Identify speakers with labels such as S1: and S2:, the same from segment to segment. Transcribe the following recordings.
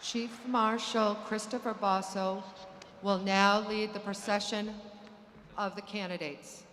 S1: Chief Marshal Christopher Basso will now lead the procession of the candidates.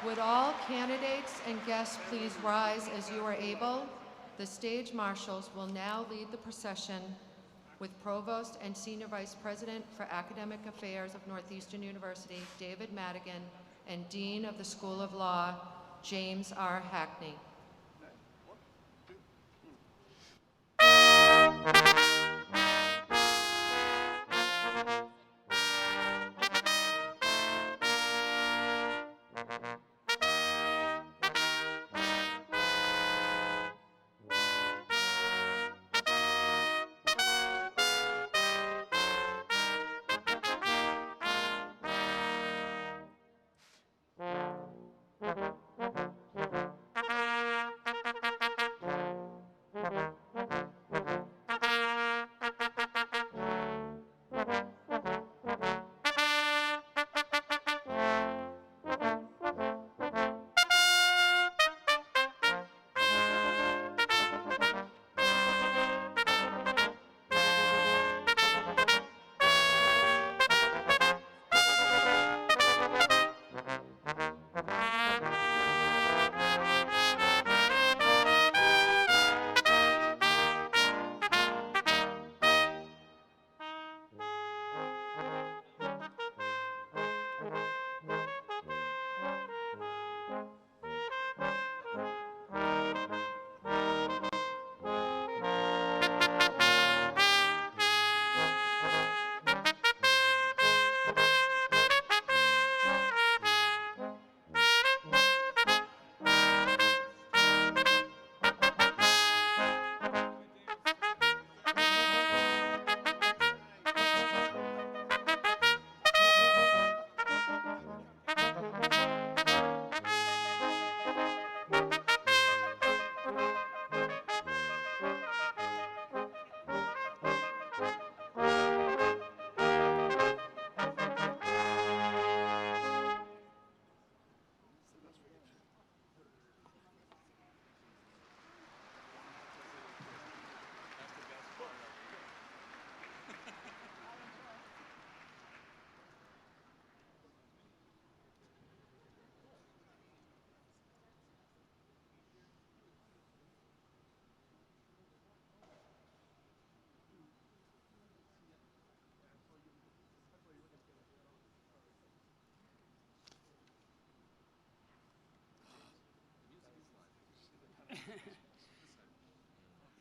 S1: Would all candidates and guests please rise as you are able? The stage marshals will now lead the procession with Provost and Senior Vice President for Academic Affairs of Northeastern University, David Madigan, and Dean of the School of Law, James R. Hackney.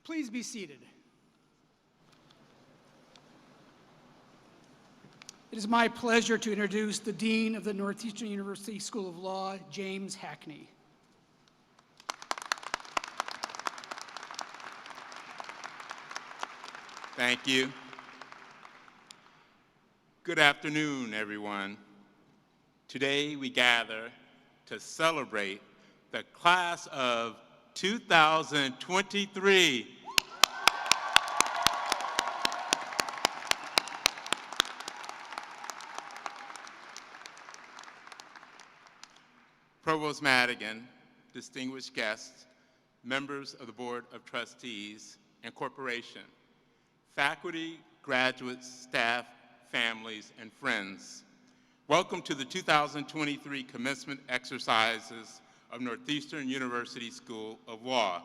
S2: Please be seated. It is my pleasure to introduce the Dean of the Northeastern University School of Law, James Hackney.
S3: Thank you. Good afternoon, everyone. Today we gather to celebrate the class of 2023. Provost Madigan, distinguished guests, members of the Board of Trustees and Corporation, faculty, graduates, staff, families, and friends. Welcome to the 2023 commencement exercises of Northeastern University School of Law.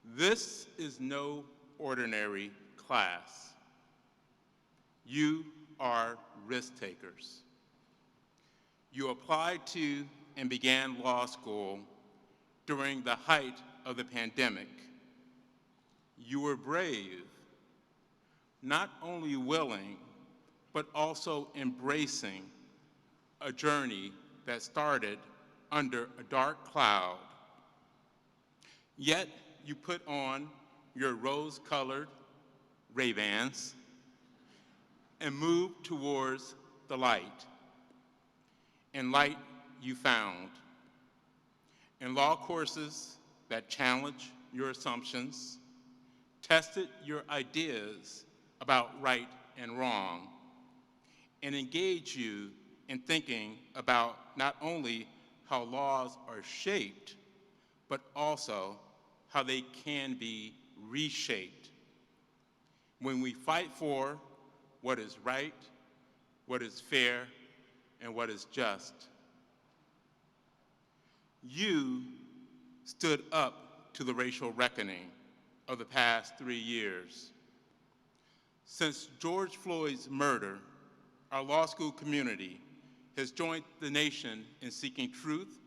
S3: This is no ordinary class. You are risk takers. You applied to and began law school during the height of the pandemic. You were brave, not only willing, but also embracing a journey that started under a dark cloud. Yet you put on your rose-colored Ray-Bans and moved towards the light. And light you found. In law courses that challenge your assumptions, tested your ideas about right and wrong, and engage you in thinking about not only how laws are shaped, but also how they can be reshaped. When we fight for what is right, what is fair, and what is just, You stood up to the racial reckoning of the past 3 years. Since George Floyd's murder, our law school community has joined the nation in seeking truth,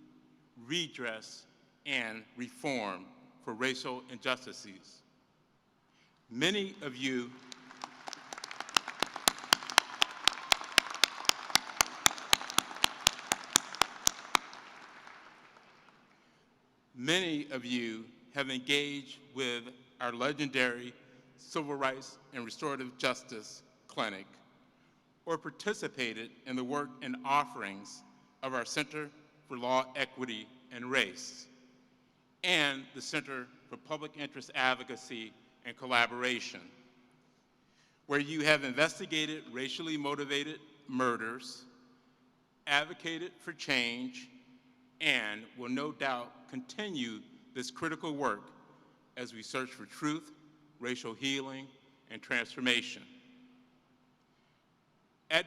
S3: redress, and reform for racial injustices. Many of you have engaged with our legendary Civil Rights and Restorative Justice Clinic or participated in the work and offerings of our Center for Law, Equity, and Race and the Center for Public Interest Advocacy and Collaboration, where you have investigated racially motivated murders, advocated for change, and will no doubt continue this critical work as we search for truth, racial healing, and transformation. At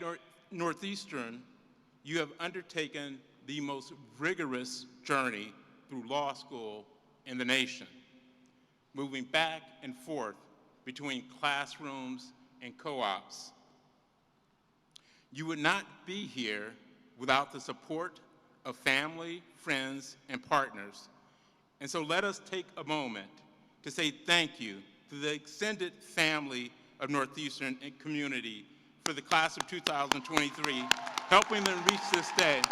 S3: Northeastern, you have undertaken the most rigorous journey through law school in the nation, moving back and forth between classrooms and co-ops. You would not be here without the support of family, friends, and partners. And so let us take a moment to say thank you to the extended family of Northeastern and community for the class of 2023, helping them reach this day.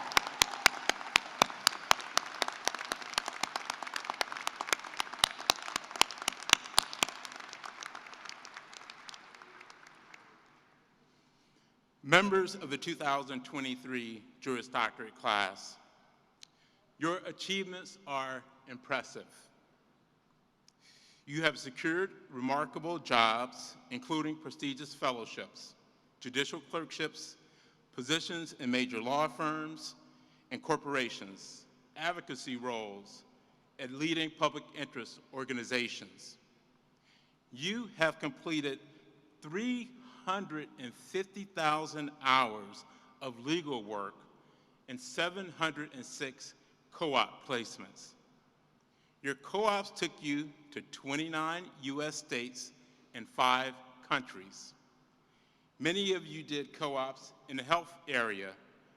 S3: Members of the 2023 Juris Doctorate class, your achievements are impressive. You have secured remarkable jobs, including prestigious fellowships, judicial clerkships, positions in major law firms and corporations, advocacy roles at leading public interest organizations. You have completed 350,000 hours of legal work and 706 co-op placements. Your co-ops took you to 29 US states and 5 countries. Many of you did co-ops in the health area,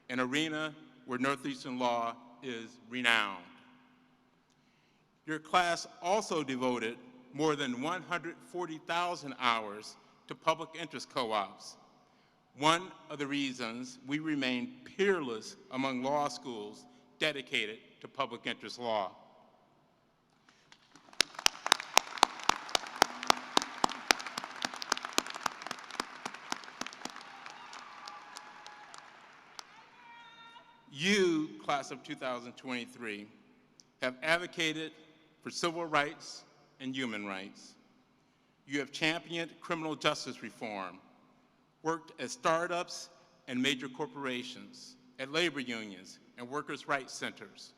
S3: an arena where Northeastern law is renowned. Your class also devoted more than 140,000 hours to public interest co-ops. One of the reasons we remain peerless among law schools dedicated to public interest law. You, class of 2023, have advocated for civil rights and human rights. You have championed criminal justice reform, worked at startups and major corporations, at labor unions and workers' rights centers,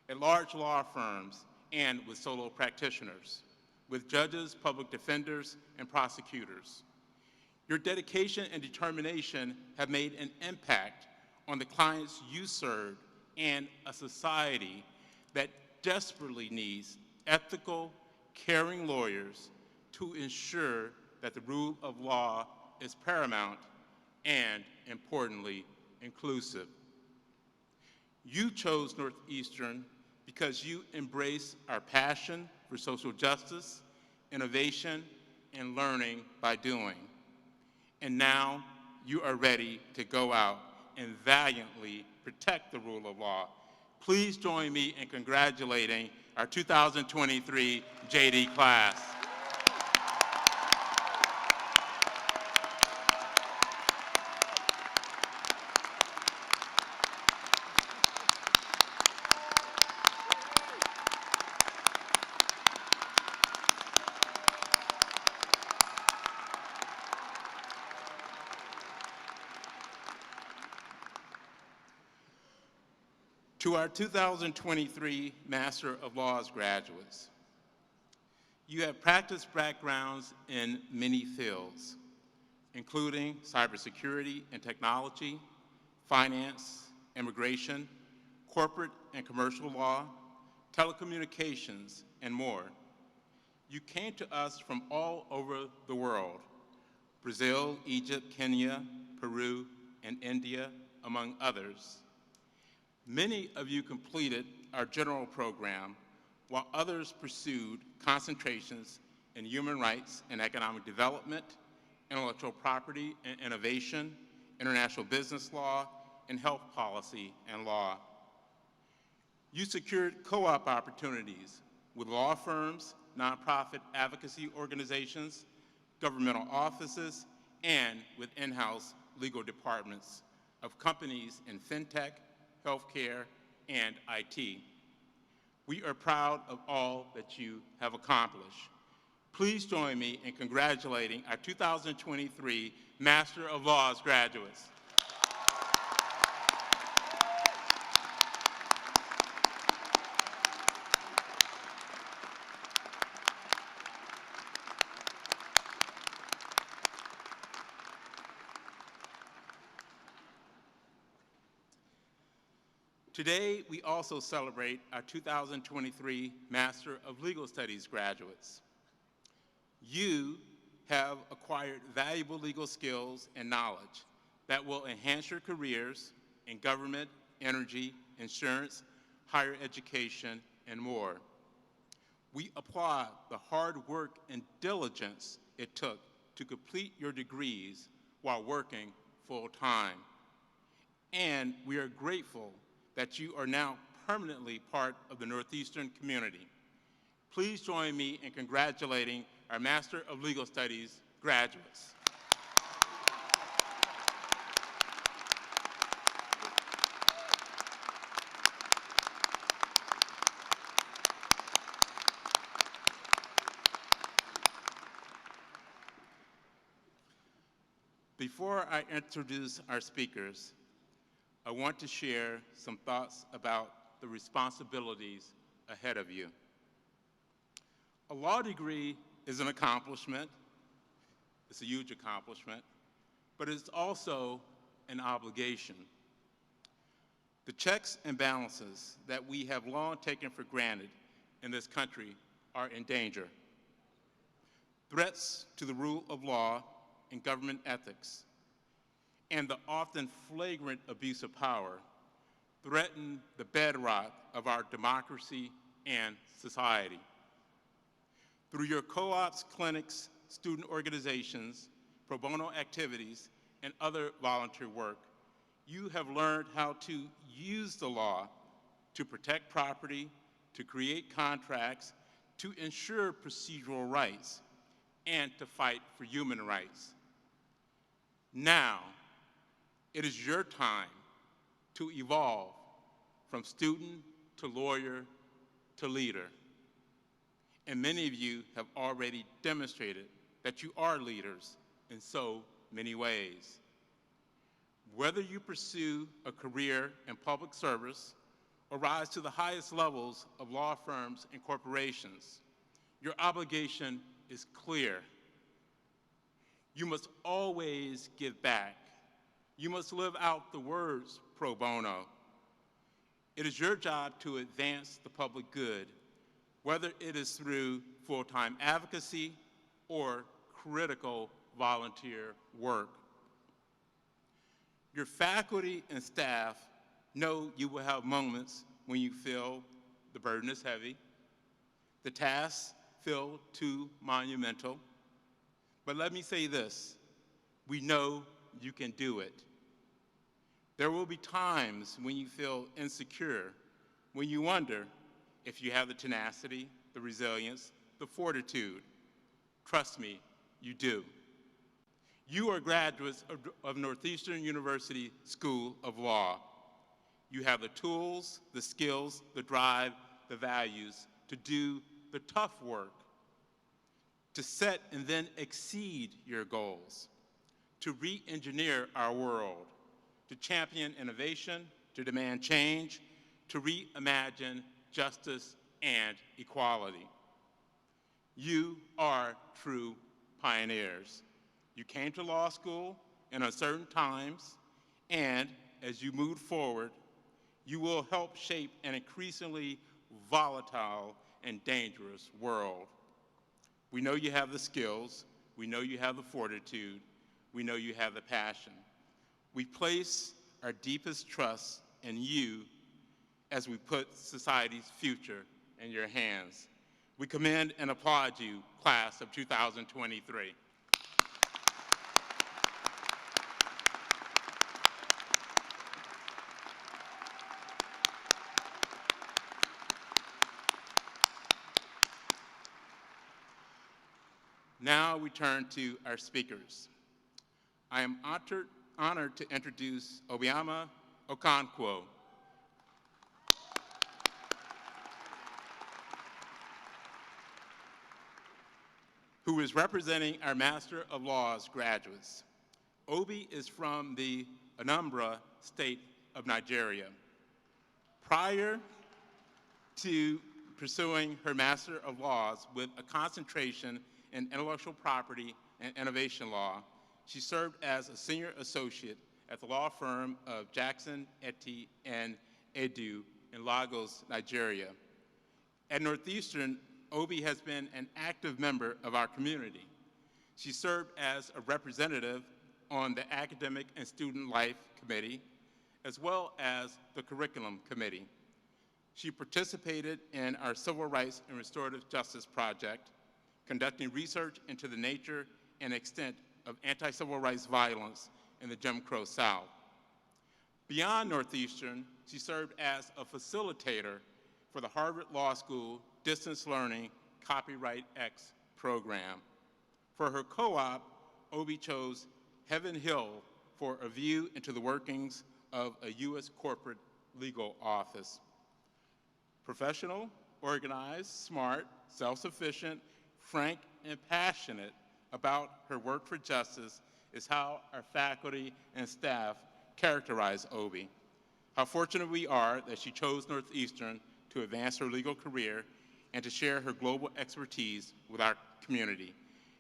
S3: at large law firms and with solo practitioners, with judges, public defenders, and prosecutors. Your dedication and determination have made an impact on the clients you serve and a society that desperately needs ethical, caring lawyers to ensure that the rule of law is paramount and, importantly, inclusive. You chose Northeastern because you embrace our passion for social justice, innovation, and learning by doing. And now you are ready to go out and valiantly protect the rule of law. Please join me in congratulating our 2023 JD class. To our 2023 Master of Laws graduates, you have practiced backgrounds in many fields, including cybersecurity and technology, finance, immigration, corporate and commercial law, telecommunications, and more. You came to us from all over the world: Brazil, Egypt, Kenya, Peru, and India, among others. Many of you completed our general program, while others pursued concentrations in human rights and economic development, intellectual property and innovation, international business law, and health policy and law. You secured co-op opportunities with law firms, nonprofit advocacy organizations, governmental offices, and with in-house legal departments of companies in fintech, healthcare, and IT. We are proud of all that you have accomplished. Please join me in congratulating our 2023 Master of Laws graduates. Today, we also celebrate our 2023 Master of Legal Studies graduates. You have acquired valuable legal skills and knowledge that will enhance your careers in government, energy, insurance, higher education, and more. We applaud the hard work and diligence it took to complete your degrees while working full-time. And we are grateful that you are now permanently part of the Northeastern community. Please join me in congratulating our Master of Legal Studies graduates. Before I introduce our speakers, I want to share some thoughts about the responsibilities ahead of you. A law degree is an accomplishment. It's a huge accomplishment, but it's also an obligation. The checks and balances that we have long taken for granted in this country are in danger. Threats to the rule of law and government ethics, and the often flagrant abuse of power threaten the bedrock of our democracy and society. Through your co-ops, clinics, student organizations, pro bono activities, and other volunteer work, you have learned how to use the law to protect property, to create contracts, to ensure procedural rights, and to fight for human rights. Now, it is your time to evolve from student to lawyer to leader. And many of you have already demonstrated that you are leaders in so many ways. Whether you pursue a career in public service or rise to the highest levels of law firms and corporations, your obligation is clear. You must always give back. You must live out the words pro bono. It is your job to advance the public good, whether it is through full-time advocacy or critical volunteer work. Your faculty and staff know you will have moments when you feel the burden is heavy, the tasks feel too monumental. But let me say this, we know you can do it. There will be times when you feel insecure, when you wonder if you have the tenacity, the resilience, the fortitude. Trust me, you do. You are graduates of Northeastern University School of Law. You have the tools, the skills, the drive, the values to do the tough work, to set and then exceed your goals, to re-engineer our world, to champion innovation, to demand change, to reimagine justice and equality. You are true pioneers. You came to law school in uncertain times, and as you moved forward, You will help shape an increasingly volatile and dangerous world. We know you have the skills. We know you have the fortitude. We know you have the passion. We place our deepest trust in you as we put society's future in your hands. We commend and applaud you, class of 2023. Now we turn to our speakers. I am honored to introduce Obiama Okonkwo, who is representing our Master of Laws graduates. Obi is from the Anambra state of Nigeria. Prior to pursuing her Master of Laws with a concentration in intellectual property and innovation law, she served as a senior associate at the law firm of Jackson, Etty, and Edu in Lagos, Nigeria. At Northeastern, Obi has been an active member of our community. She served as a representative on the Academic and Student Life Committee, as well as the Curriculum Committee. She participated in our Civil Rights and Restorative Justice Project, conducting research into the nature and extent of anti-civil rights violence in the Jim Crow South. Beyond Northeastern, she served as a facilitator for the Harvard Law School Distance Learning Copyright X program. For her co-op, Obi chose Heaven Hill for a view into the workings of a U.S. corporate legal office. Professional, organized, smart, self-sufficient, frank, and passionate about her work for justice is how our faculty and staff characterize Obi. How fortunate we are that she chose Northeastern to advance her legal career and to share her global expertise with our community.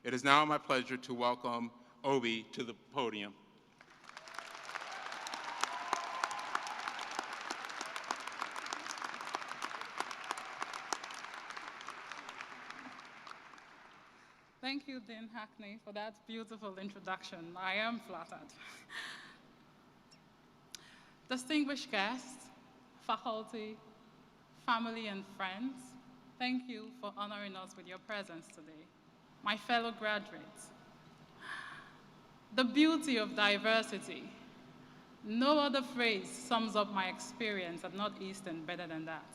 S3: It is now my pleasure to welcome Obi to the podium.
S4: Thank you, Dean Hackney, for that beautiful introduction. I am flattered. Distinguished guests, faculty, family, and friends, thank you for honoring us with your presence today. My fellow graduates, the beauty of diversity. No other phrase sums up my experience at Northeastern better than that.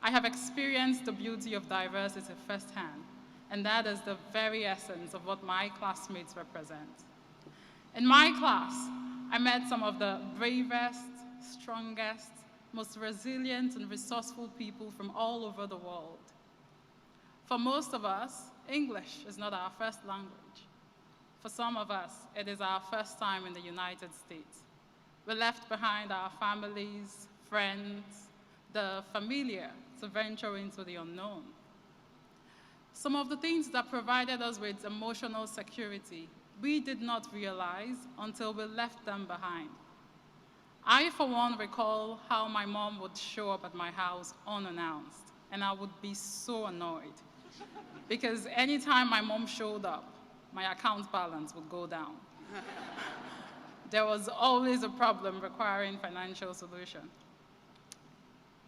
S4: I have experienced the beauty of diversity firsthand, and that is the very essence of what my classmates represent. In my class, I met some of the bravest, strongest, most resilient and resourceful people from all over the world. For most of us, English is not our first language. For some of us, it is our first time in the United States. We left behind our families, friends, the familiar to venture into the unknown. Some of the things that provided us with emotional security, we did not realize until we left them behind. I, for one, recall how my mom would show up at my house unannounced, and I would be so annoyed. Because anytime my mom showed up, my account balance would go down. There was always a problem requiring financial solution.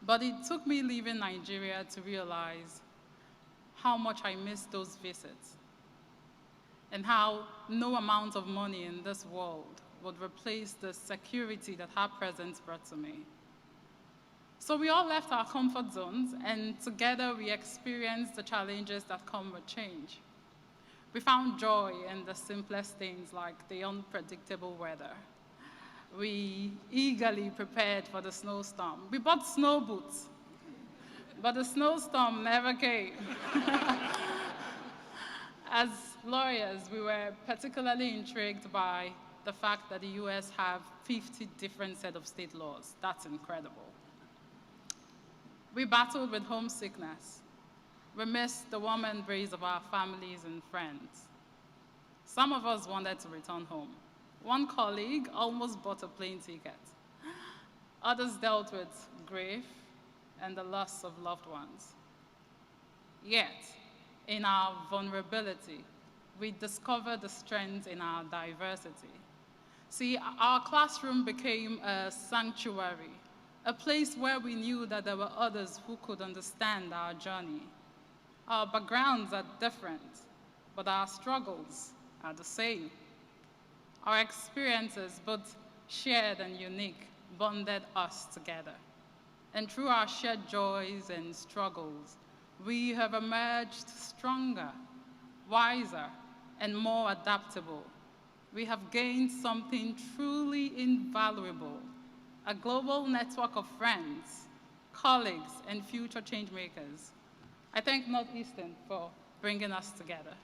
S4: But it took me leaving Nigeria to realize how much I missed those visits, and how no amount of money in this world would replace the security that her presence brought to me. So we all left our comfort zones, and together we experienced the challenges that come with change. We found joy in the simplest things like the unpredictable weather. We eagerly prepared for the snowstorm. We bought snow boots, but the snowstorm never came. As lawyers, we were particularly intrigued by the fact that the US have 50 different set of state laws. That's incredible. We battled with homesickness. We missed the warm embrace of our families and friends. Some of us wanted to return home. One colleague almost bought a plane ticket. Others dealt with grief and the loss of loved ones. Yet, in our vulnerability, we discover the strength in our diversity. See, our classroom became a sanctuary, a place where we knew that there were others who could understand our journey. Our backgrounds are different, but our struggles are the same. Our experiences, both shared and unique, bonded us together. And through our shared joys and struggles, we have emerged stronger, wiser, and more adaptable. We have gained something truly invaluable, a global network of friends, colleagues, and future change makers. I thank Northeastern for bringing us together.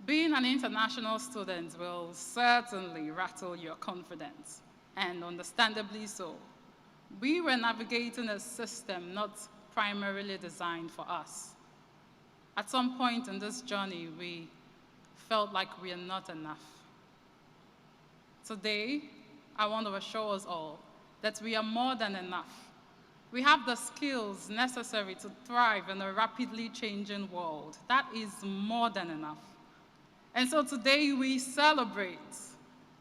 S4: Being an international student will certainly rattle your confidence, and understandably so. We were navigating a system not primarily designed for us. At some point in this journey, we felt like we are not enough. Today, I want to assure us all that we are more than enough. We have the skills necessary to thrive in a rapidly changing world. That is more than enough. And so today we celebrate.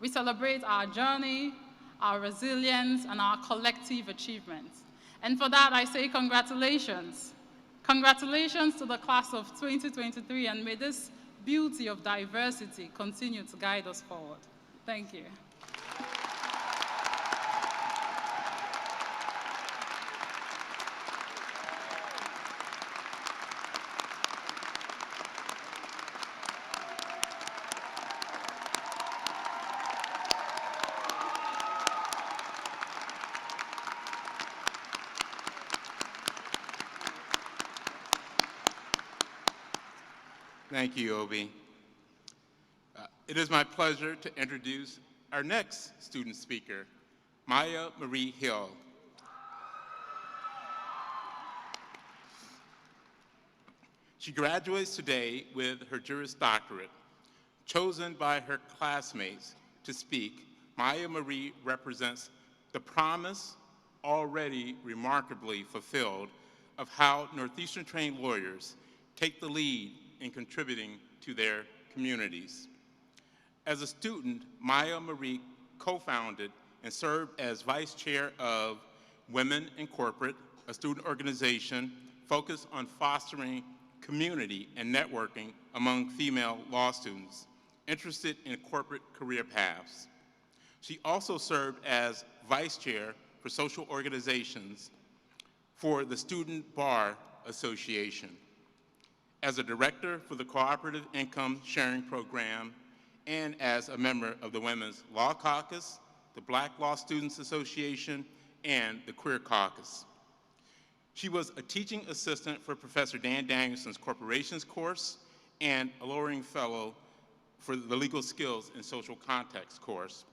S4: We celebrate our journey, our resilience, and our collective achievements. And for that, I say congratulations. Congratulations to the class of 2023, and may this beauty of diversity continue to guide us forward. Thank you.
S3: Thank you, Obi. It is my pleasure to introduce our next student speaker, Maya Marie Hill. She graduates today with her Juris Doctorate. Chosen by her classmates to speak, Maya Marie represents the promise already remarkably fulfilled of how Northeastern trained lawyers take the lead in contributing to their communities. As a student, Maya Marie co-founded and served as vice chair of Women in Corporate, a student organization focused on fostering community and networking among female law students interested in corporate career paths. She also served as vice chair for social organizations for the Student Bar Association, as a director for the Cooperative Income Sharing Program, and as a member of the Women's Law Caucus, the Black Law Students Association, and the Queer Caucus. She was a teaching assistant for Professor Dan Danielson's Corporations course and a lawyering fellow for the Legal Skills in Social Context course.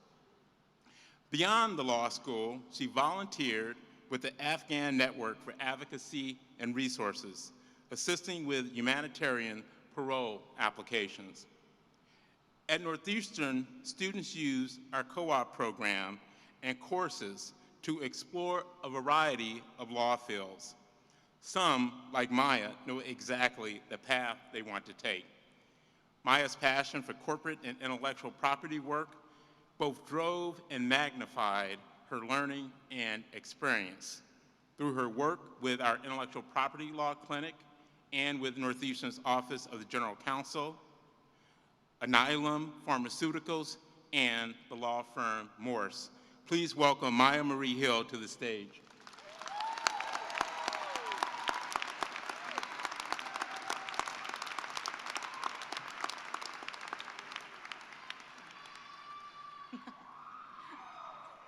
S3: Beyond the law school, she volunteered with the Afghan Network for Advocacy and Resources, assisting with humanitarian parole applications. At Northeastern, students use our co-op program and courses to explore a variety of law fields. Some, like Maya, know exactly the path they want to take. Maya's passion for corporate and intellectual property work both drove and magnified her learning and experience. Through her work with our Intellectual Property Law Clinic and with Northeastern's Office of the General Counsel, Anilum Pharmaceuticals, and the law firm Morse. Please welcome Maya Marie Hill to the stage.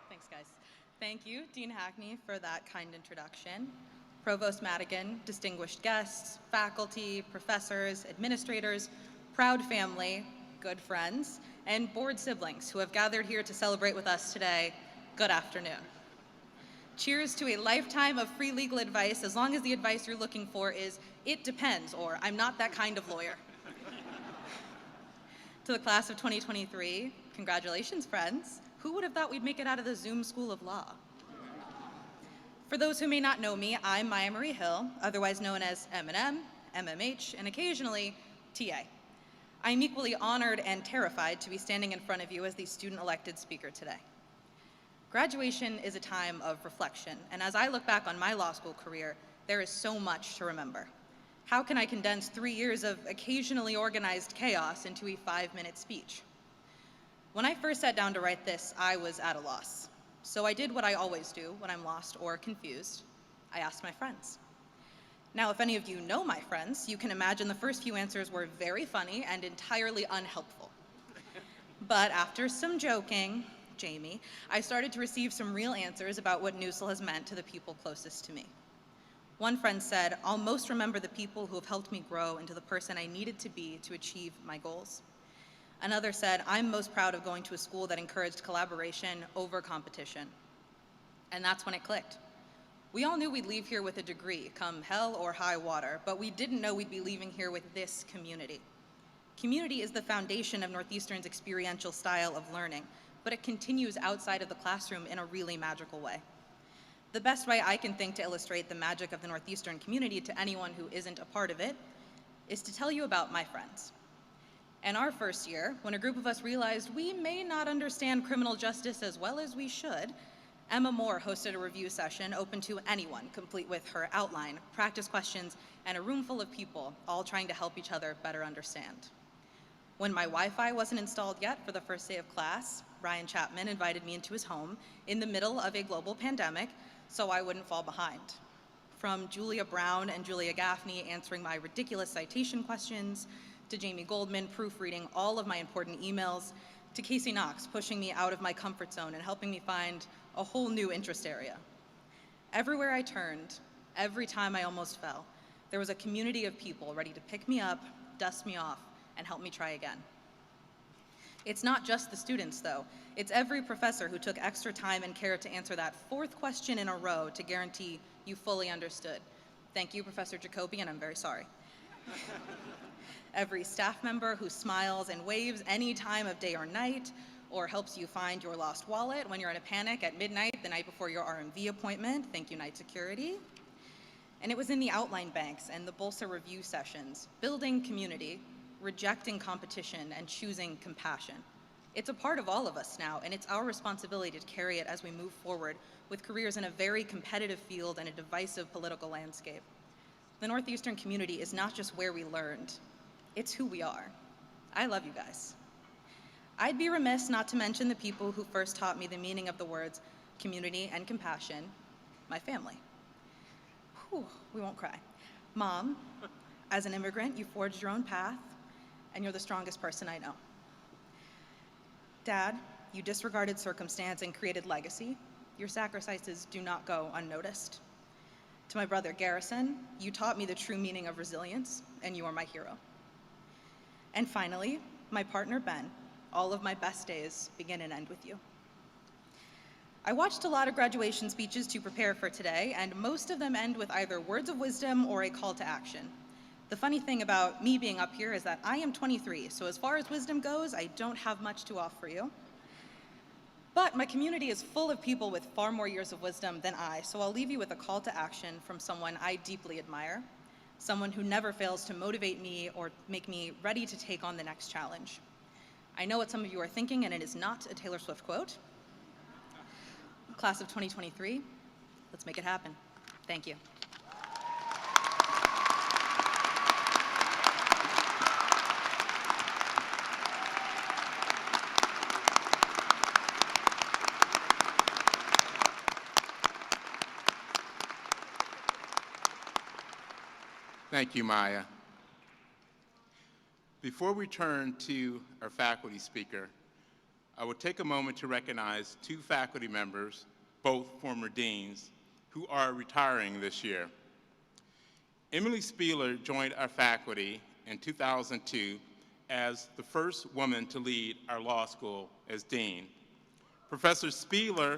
S5: Thanks, guys. Thank you, Dean Hackney, for that kind introduction. Provost Madigan, distinguished guests, faculty, professors, administrators, proud family, good friends, and board siblings who have gathered here to celebrate with us today, good afternoon. Cheers to a lifetime of free legal advice, as long as the advice you're looking for is, "It depends," or "I'm not that kind of lawyer." To the class of 2023, congratulations, friends. Who would have thought we'd make it out of the Zoom School of Law? For those who may not know me, I'm Maya Marie Hill, otherwise known as M&M, MMH, and occasionally TA. I'm equally honored and terrified to be standing in front of you as the student-elected speaker today. Graduation is a time of reflection, and as I look back on my law school career, there is so much to remember. How can I condense 3 years of occasionally organized chaos into a 5-minute speech? When I first sat down to write this, I was at a loss. So I did what I always do when I'm lost or confused. I asked my friends. Now, if any of you know my friends, you can imagine the first few answers were very funny and entirely unhelpful. But after some joking, Jamie, I started to receive some real answers about what NUSL has meant to the people closest to me. One friend said, "I'll most remember the people who have helped me grow into the person I needed to be to achieve my goals." Another said, "I'm most proud of going to a school that encouraged collaboration over competition." And that's when it clicked. We all knew we'd leave here with a degree, come hell or high water, but we didn't know we'd be leaving here with this community. Community is the foundation of Northeastern's experiential style of learning, but it continues outside of the classroom in a really magical way. The best way I can think to illustrate the magic of the Northeastern community to anyone who isn't a part of it is to tell you about my friends. In our first year, when a group of us realized we may not understand criminal justice as well as we should, Emma Moore hosted a review session open to anyone, complete with her outline, practice questions, and a room full of people, all trying to help each other better understand. When my Wi-Fi wasn't installed yet for the first day of class, Ryan Chapman invited me into his home in the middle of a global pandemic so I wouldn't fall behind. From Julia Brown and Julia Gaffney answering my ridiculous citation questions, to Jamie Goldman proofreading all of my important emails, to Casey Knox pushing me out of my comfort zone and helping me find a whole new interest area. Everywhere I turned, every time I almost fell, there was a community of people ready to pick me up, dust me off, and help me try again. It's not just the students, though. It's every professor who took extra time and care to answer that 4th question in a row to guarantee you fully understood. Thank you, Professor Jacoby, and I'm very sorry. Every staff member who smiles and waves any time of day or night, or helps you find your lost wallet when you're in a panic at midnight the night before your RMV appointment. Thank you, night security. And it was in the outline banks and the Bolsa review sessions, building community, rejecting competition, and choosing compassion. It's a part of all of us now, and it's our responsibility to carry it as we move forward with careers in a very competitive field and a divisive political landscape. The Northeastern community is not just where we learned, it's who we are. I love you guys. I'd be remiss not to mention the people who first taught me the meaning of the words community and compassion, my family. Whew, we won't cry. Mom, as an immigrant, you forged your own path, and you're the strongest person I know. Dad, you disregarded circumstance and created legacy. Your sacrifices do not go unnoticed. To my brother Garrison, you taught me the true meaning of resilience, and you are my hero. And finally, my partner Ben, all of my best days begin and end with you. I watched a lot of graduation speeches to prepare for today, and most of them end with either words of wisdom or a call to action. The funny thing about me being up here is that I am 23, so as far as wisdom goes, I don't have much to offer you. But my community is full of people with far more years of wisdom than I, so I'll leave you with a call to action from someone I deeply admire, someone who never fails to motivate me or make me ready to take on the next challenge. I know what some of you are thinking, and it is not a Taylor Swift quote. Class of 2023, let's make it happen. Thank you.
S3: Thank you, Maya. Before we turn to our faculty speaker, I will take a moment to recognize 2 faculty members, both former deans, who are retiring this year. Emily Spieler joined our faculty in 2002 as the first woman to lead our law school as dean. Professor Spieler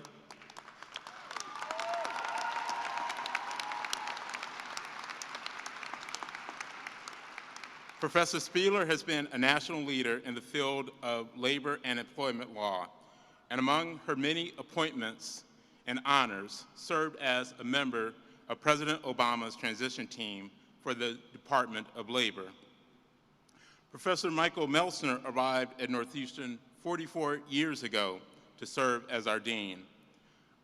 S3: has been a national leader in the field of labor and employment law, and among her many appointments and honors, served as a member of President Obama's transition team for the Department of Labor. Professor Michael Melsner arrived at Northeastern 44 years ago to serve as our dean.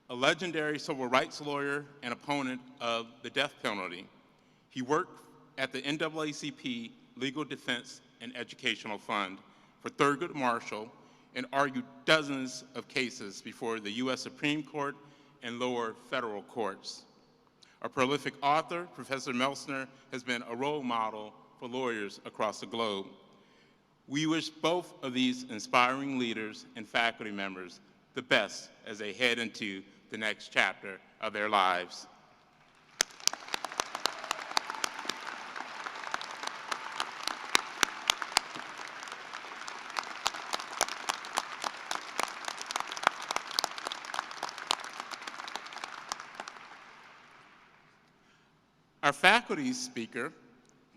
S3: A legendary civil rights lawyer and opponent of the death penalty, he worked at the NAACP Legal Defense and Educational Fund for Thurgood Marshall and argued dozens of cases before the U.S. Supreme Court and lower federal courts. A prolific author, Professor Melsner has been a role model for lawyers across the globe. We wish both of these inspiring leaders and faculty members the best as they head into the next chapter of their lives. Our faculty speaker,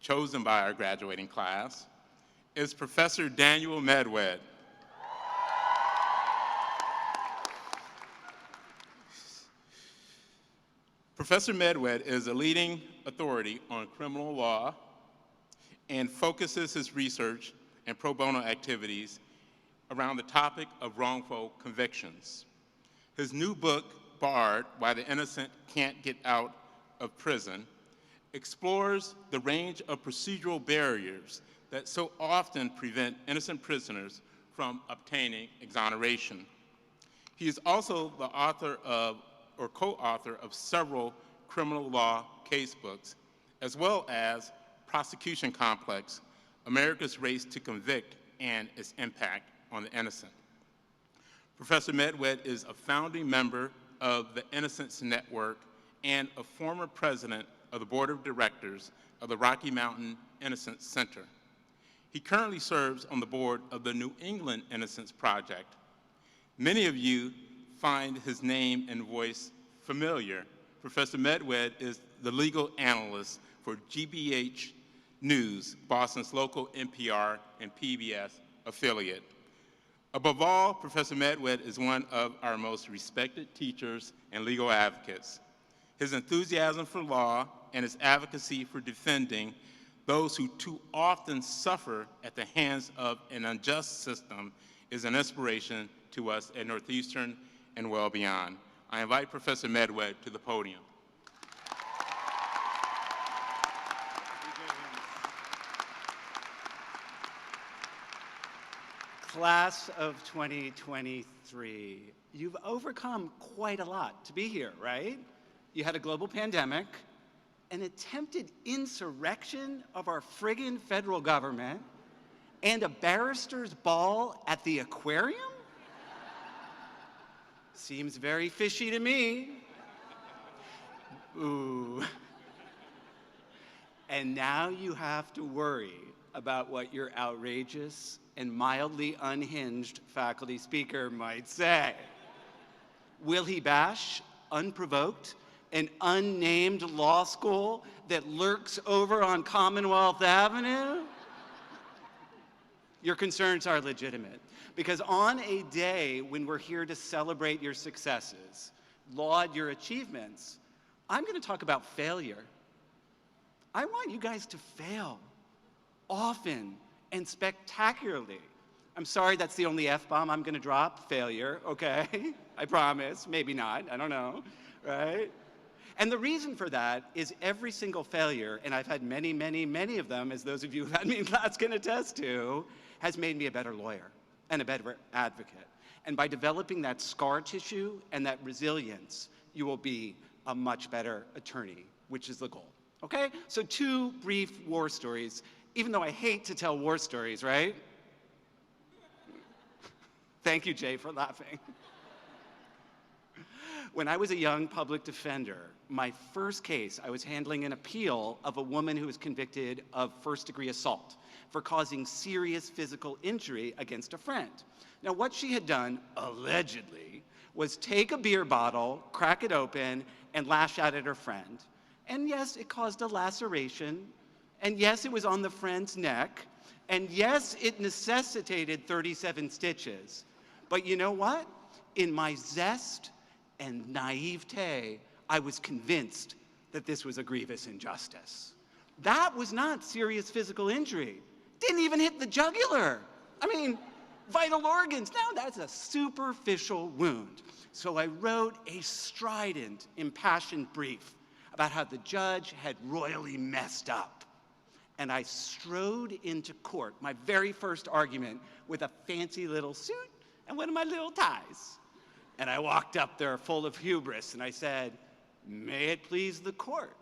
S3: chosen by our graduating class, is Professor Daniel Medwed. Professor Medwed is a leading authority on criminal law and focuses his research and pro bono activities around the topic of wrongful convictions. His new book, Barred, Why the Innocent Can't Get Out of Prison, explores the range of procedural barriers that so often prevent innocent prisoners from obtaining exoneration. He is also the author of, or co-author of several criminal law casebooks, as well as Prosecution Complex, America's Race to Convict and Its Impact on the Innocent. Professor Medwed is a founding member of the Innocence Network and a former president of the Board of Directors of the Rocky Mountain Innocence Center. He currently serves on the board of the New England Innocence Project. Many of you find his name and voice familiar. Professor Medwed is the legal analyst for GBH News, Boston's local NPR and PBS affiliate. Above all, Professor Medwed is one of our most respected teachers and legal advocates. His enthusiasm for law and his advocacy for defending those who too often suffer at the hands of an unjust system is an inspiration to us at Northeastern and well beyond. I invite Professor Medwed to the podium.
S6: Class of 2023, you've overcome quite a lot to be here, right? You had a global pandemic, an attempted insurrection of our friggin' federal government, and a barrister's ball at the aquarium? Seems very fishy to me. Ooh. And now you have to worry about what your outrageous and mildly unhinged faculty speaker might say. Will he bash, unprovoked, an unnamed law school that lurks over on Commonwealth Avenue? Your concerns are legitimate, because on a day when we're here to celebrate your successes, laud your achievements, I'm going to talk about failure. I want you guys to fail often and spectacularly. I'm sorry that's the only F-bomb I'm going to drop, failure, okay? I promise, maybe not, I don't know, right? And the reason for that is every single failure, and I've had many, many, many of them, as those of you who've had me in class can attest to, has made me a better lawyer and a better advocate. And by developing that scar tissue and that resilience, you will be a much better attorney, which is the goal, okay? So 2 brief war stories, even though I hate to tell war stories, right? Thank you, Jay, for laughing. When I was a young public defender, my first case, I was handling an appeal of a woman who was convicted of first-degree assault for causing serious physical injury against a friend. Now, what she had done, allegedly, was take a beer bottle, crack it open, and lash out at her friend. And yes, it caused a laceration, and yes, it was on the friend's neck, and yes, it necessitated 37 stitches. But you know what? In my zest and naivete, I was convinced that this was a grievous injustice. That was not serious physical injury. Didn't even hit the jugular. I mean, vital organs. No, that's a superficial wound. So I wrote a strident, impassioned brief about how the judge had royally messed up. And I strode into court, my very first argument, with a fancy little suit and one of my little ties. And I walked up there full of hubris, and I said, "May it please the court,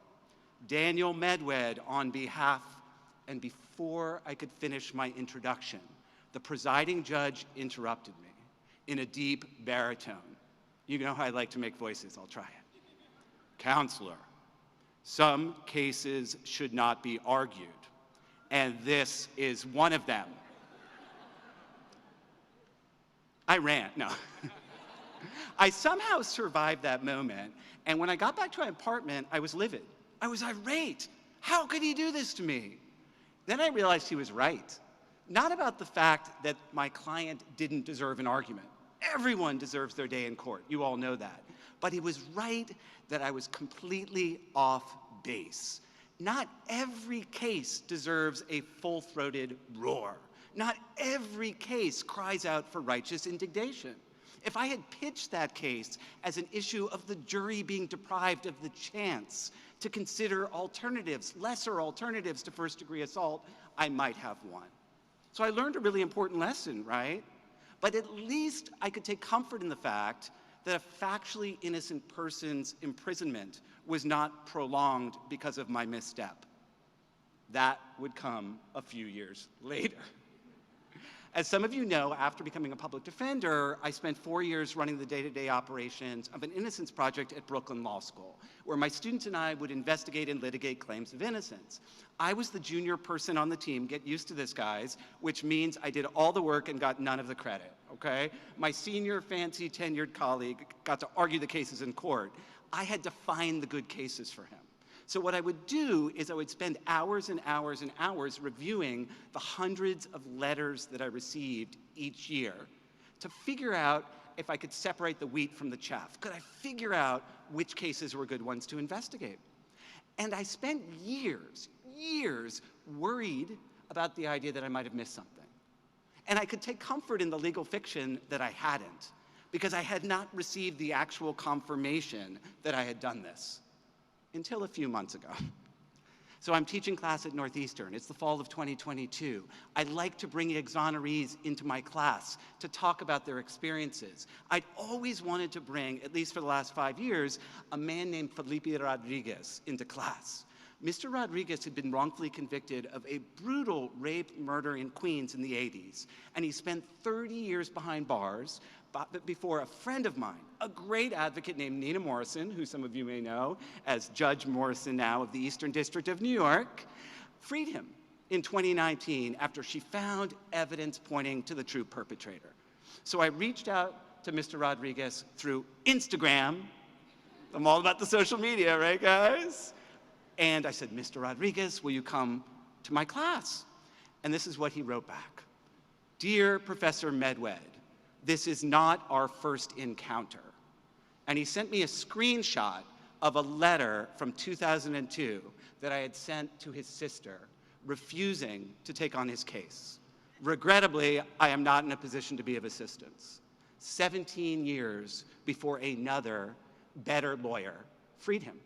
S6: Daniel Medwed on behalf," and before I could finish my introduction, the presiding judge interrupted me in a deep baritone. You know how I like to make voices, I'll try it. "Counselor, some cases should not be argued, and this is one of them." I ran, no. I somehow survived that moment, and when I got back to my apartment, I was livid. I was irate. How could he do this to me? Then I realized he was right. Not about the fact that my client didn't deserve an argument. Everyone deserves their day in court. You all know that. But he was right that I was completely off base. Not every case deserves a full-throated roar. Not every case cries out for righteous indignation. If I had pitched that case as an issue of the jury being deprived of the chance to consider alternatives, lesser alternatives to first-degree assault, I might have won. So I learned a really important lesson, right? But at least I could take comfort in the fact that a factually innocent person's imprisonment was not prolonged because of my misstep. That would come a few years later. As some of you know, after becoming a public defender, I spent 4 years running the day-to-day operations of an innocence project at Brooklyn Law School, where my students and I would investigate and litigate claims of innocence. I was the junior person on the team. Get used to this, guys, which means I did all the work and got none of the credit, okay? My senior, fancy, tenured colleague got to argue the cases in court. I had to find the good cases for him. So what I would do is I would spend hours and hours and hours reviewing the hundreds of letters that I received each year to figure out if I could separate the wheat from the chaff. Could I figure out which cases were good ones to investigate? And I spent years worried about the idea that I might have missed something. And I could take comfort in the legal fiction that I hadn't, because I had not received the actual confirmation that I had done this. Until a few months ago. So I'm teaching class at Northeastern. It's the fall of 2022. I like to bring exonerees into my class to talk about their experiences. I'd always wanted to bring, at least for the last 5 years, a man named Felipe Rodriguez into class. Mr. Rodriguez had been wrongfully convicted of a brutal rape murder in Queens in the 80s, and he spent 30 years behind bars before a friend of mine, a great advocate named Nina Morrison, who some of you may know as Judge Morrison now of the Eastern District of New York, freed him in 2019 after she found evidence pointing to the true perpetrator. So I reached out to Mr. Rodriguez through Instagram. I'm all about the social media, right, guys? And I said, "Mr. Rodriguez, will you come to my class?" And this is what he wrote back. "Dear Professor Medwed, this is not our first encounter." And he sent me a screenshot of a letter from 2002 that I had sent to his sister, refusing to take on his case. Regrettably, I am not in a position to be of assistance. 17 years before another, better lawyer freed him.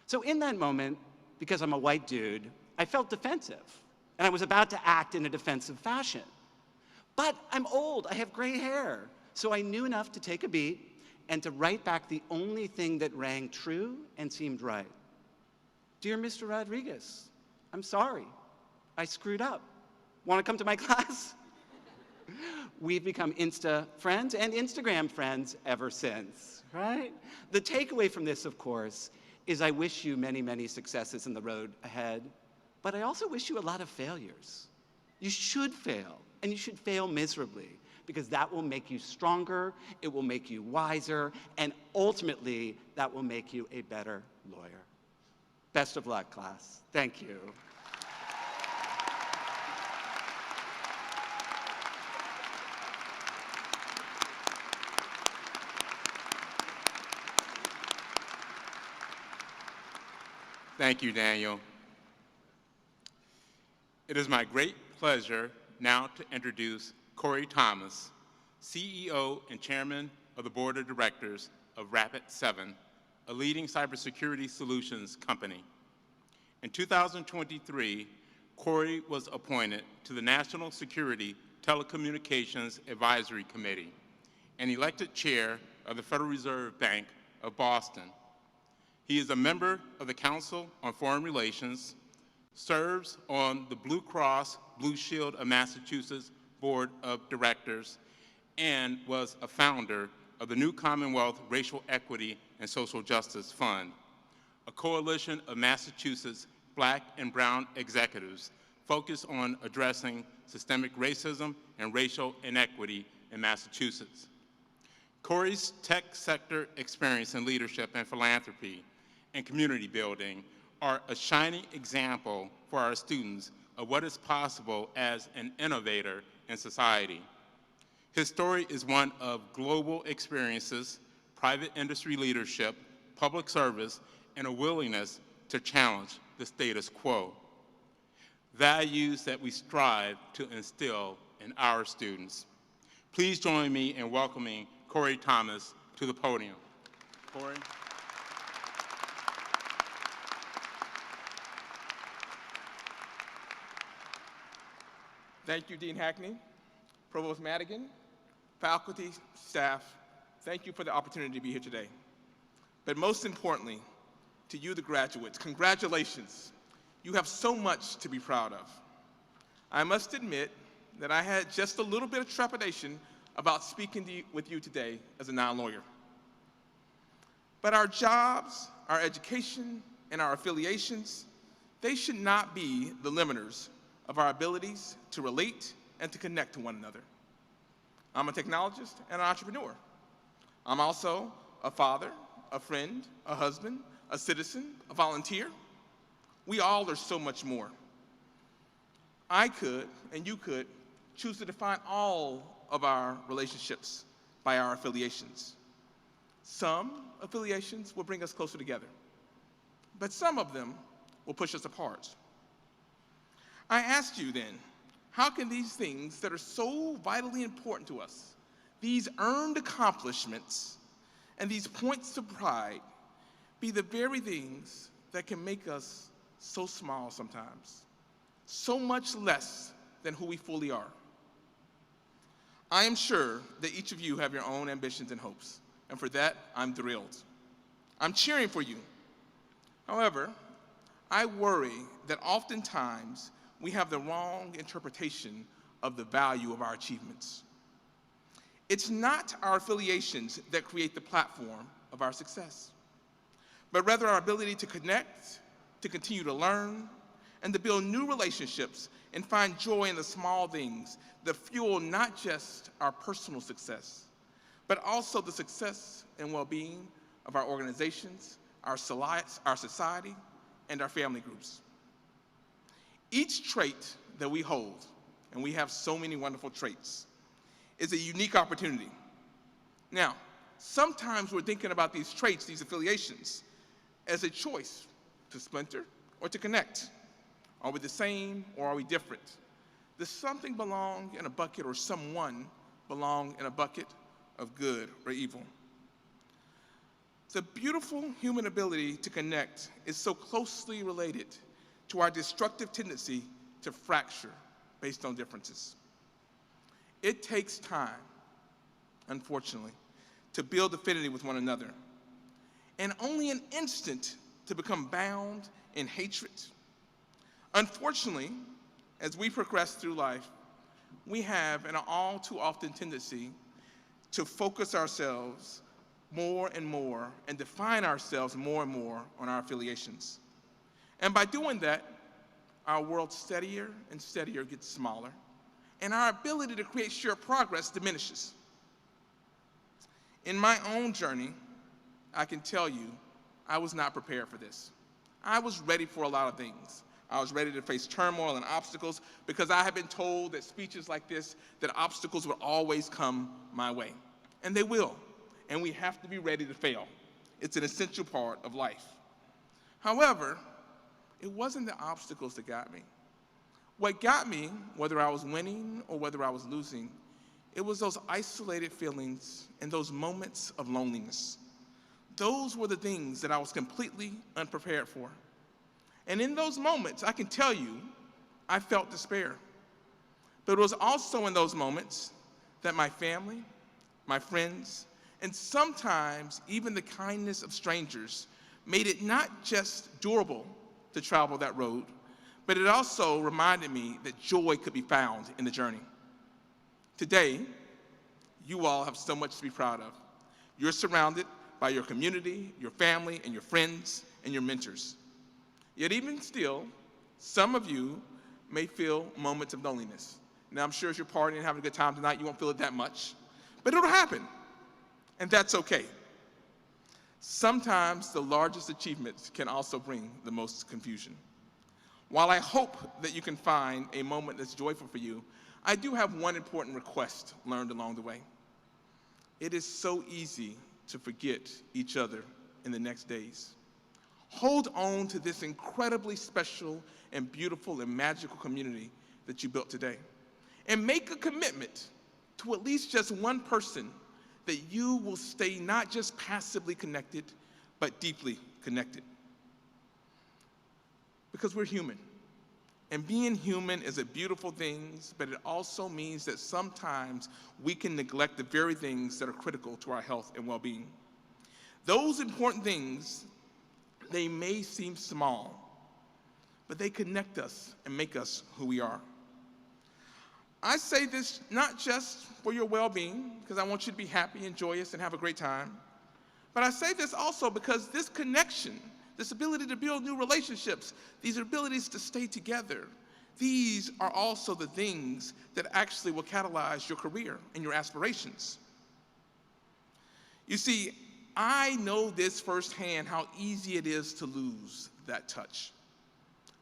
S6: So in that moment, because I'm a white dude, I felt defensive, and I was about to act in a defensive fashion. But I'm old, I have gray hair, so I knew enough to take a beat and to write back the only thing that rang true and seemed right. "Dear Mr. Rodriguez, I'm sorry, I screwed up. Want to come to my class?" We've become Insta friends and Instagram friends ever since, right? The takeaway from this, of course, is I wish you many, many successes in the road ahead, but I also wish you a lot of failures. You should fail, and you should fail miserably, because that will make you stronger, it will make you wiser, and ultimately, that will make you a better lawyer. Best of luck, class. Thank you.
S3: Thank you, Daniel. It is my great pleasure now to introduce Corey Thomas, CEO and Chairman of the Board of Directors of Rapid7, a leading cybersecurity solutions company. In 2023, Corey was appointed to the National Security Telecommunications Advisory Committee and elected chair of the Federal Reserve Bank of Boston. He is a member of the Council on Foreign Relations, serves on the Blue Cross Blue Shield of Massachusetts Board of Directors, and was a founder of the New Commonwealth Racial Equity and Social Justice Fund, a coalition of Massachusetts Black and brown executives focused on addressing systemic racism and racial inequity in Massachusetts. Corey's tech sector experience in leadership and philanthropy and community building are a shining example for our students of what is possible as an innovator in society. His story is one of global experiences, private industry leadership, public service, and a willingness to challenge the status quo. Values that we strive to instill in our students. Please join me in welcoming Corey Thomas to the podium. Corey.
S7: Thank you, Dean Hackney, Provost Madigan, faculty, staff, thank you for the opportunity to be here today. But most importantly, to you, the graduates, congratulations. You have so much to be proud of. I must admit that I had just a little bit of trepidation about speaking with you today as a non-lawyer. But our jobs, our education, and our affiliations, they should not be the limiters of our abilities to relate and to connect to one another. I'm a technologist and an entrepreneur. I'm also a father, a friend, a husband, a citizen, a volunteer. We all are so much more. I could, and you could, choose to define all of our relationships by our affiliations. Some affiliations will bring us closer together, but some of them will push us apart. I asked you then, how can these things that are so vitally important to us, these earned accomplishments and these points of pride, be the very things that can make us so small sometimes, so much less than who we fully are? I am sure that each of you have your own ambitions and hopes, and for that, I'm thrilled. I'm cheering for you. However, I worry that oftentimes we have the wrong interpretation of the value of our achievements. It's not our affiliations that create the platform of our success, but rather our ability to connect, to continue to learn, and to build new relationships and find joy in the small things that fuel not just our personal success, but also the success and well-being of our organizations, our society, and our family groups. Each trait that we hold, and we have so many wonderful traits, is a unique opportunity. Now, sometimes we're thinking about these traits, these affiliations, as a choice to splinter or to connect. Are we the same or are we different? Does something belong in a bucket or someone belong in a bucket of good or evil? The beautiful human ability to connect is so closely related to our destructive tendency to fracture based on differences. It takes time, unfortunately, to build affinity with one another, and only an instant to become bound in hatred. Unfortunately, as we progress through life, we have an all too often tendency to focus ourselves more and more and define ourselves more and more on our affiliations. And by doing that, our world steadier and steadier gets smaller, and our ability to create shared progress diminishes. In my own journey, I can tell you, I was not prepared for this. I was ready for a lot of things. I was ready to face turmoil and obstacles because I had been told that speeches like this, that obstacles would always come my way. And they will, and we have to be ready to fail. It's an essential part of life. However, it wasn't the obstacles that got me. What got me, whether I was winning or whether I was losing, it was those isolated feelings and those moments of loneliness. Those were the things that I was completely unprepared for. And in those moments, I can tell you, I felt despair. But it was also in those moments that my family, my friends, and sometimes even the kindness of strangers made it not just durable to travel that road, but it also reminded me that joy could be found in the journey. Today, you all have so much to be proud of. You're surrounded by your community, your family, and your friends, and your mentors. Yet even still, some of you may feel moments of loneliness. Now, I'm sure as you're partying and having a good time tonight, you won't feel it that much, but it'll happen, and that's okay. Sometimes the largest achievements can also bring the most confusion. While I hope that you can find a moment that's joyful for you, I do have one important request learned along the way. It is so easy to forget each other in the next days. Hold on to this incredibly special and beautiful and magical community that you built today. And make a commitment to at least just one person that you will stay not just passively connected, but deeply connected. Because we're human. And being human is a beautiful thing, but it also means that sometimes we can neglect the very things that are critical to our health and well-being. Those important things, they may seem small, but they connect us and make us who we are. I say this not just for your well-being, because I want you to be happy and joyous and have a great time, but I say this also because this connection, this ability to build new relationships, these abilities to stay together, these are also the things that actually will catalyze your career and your aspirations. You see, I know this firsthand, how easy it is to lose that touch.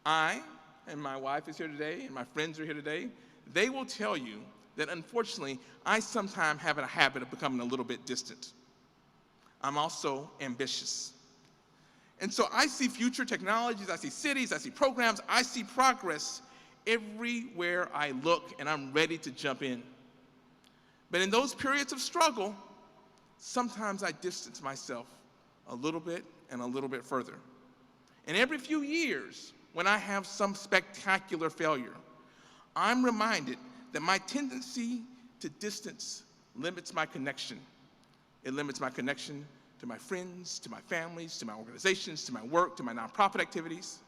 S7: I, and my wife is here today, and my friends are here today, they will tell you that unfortunately, I sometimes have a habit of becoming a little bit distant. I'm also ambitious. And so I see future technologies, I see cities, I see programs, I see progress everywhere I look, and I'm ready to jump in. But in those periods of struggle, sometimes I distance myself a little bit and a little bit further. And every few years, when I have some spectacular failure, I'm reminded that my tendency to distance limits my connection. It limits my connection to my friends, to my families, to my organizations, to my work, to my nonprofit activities.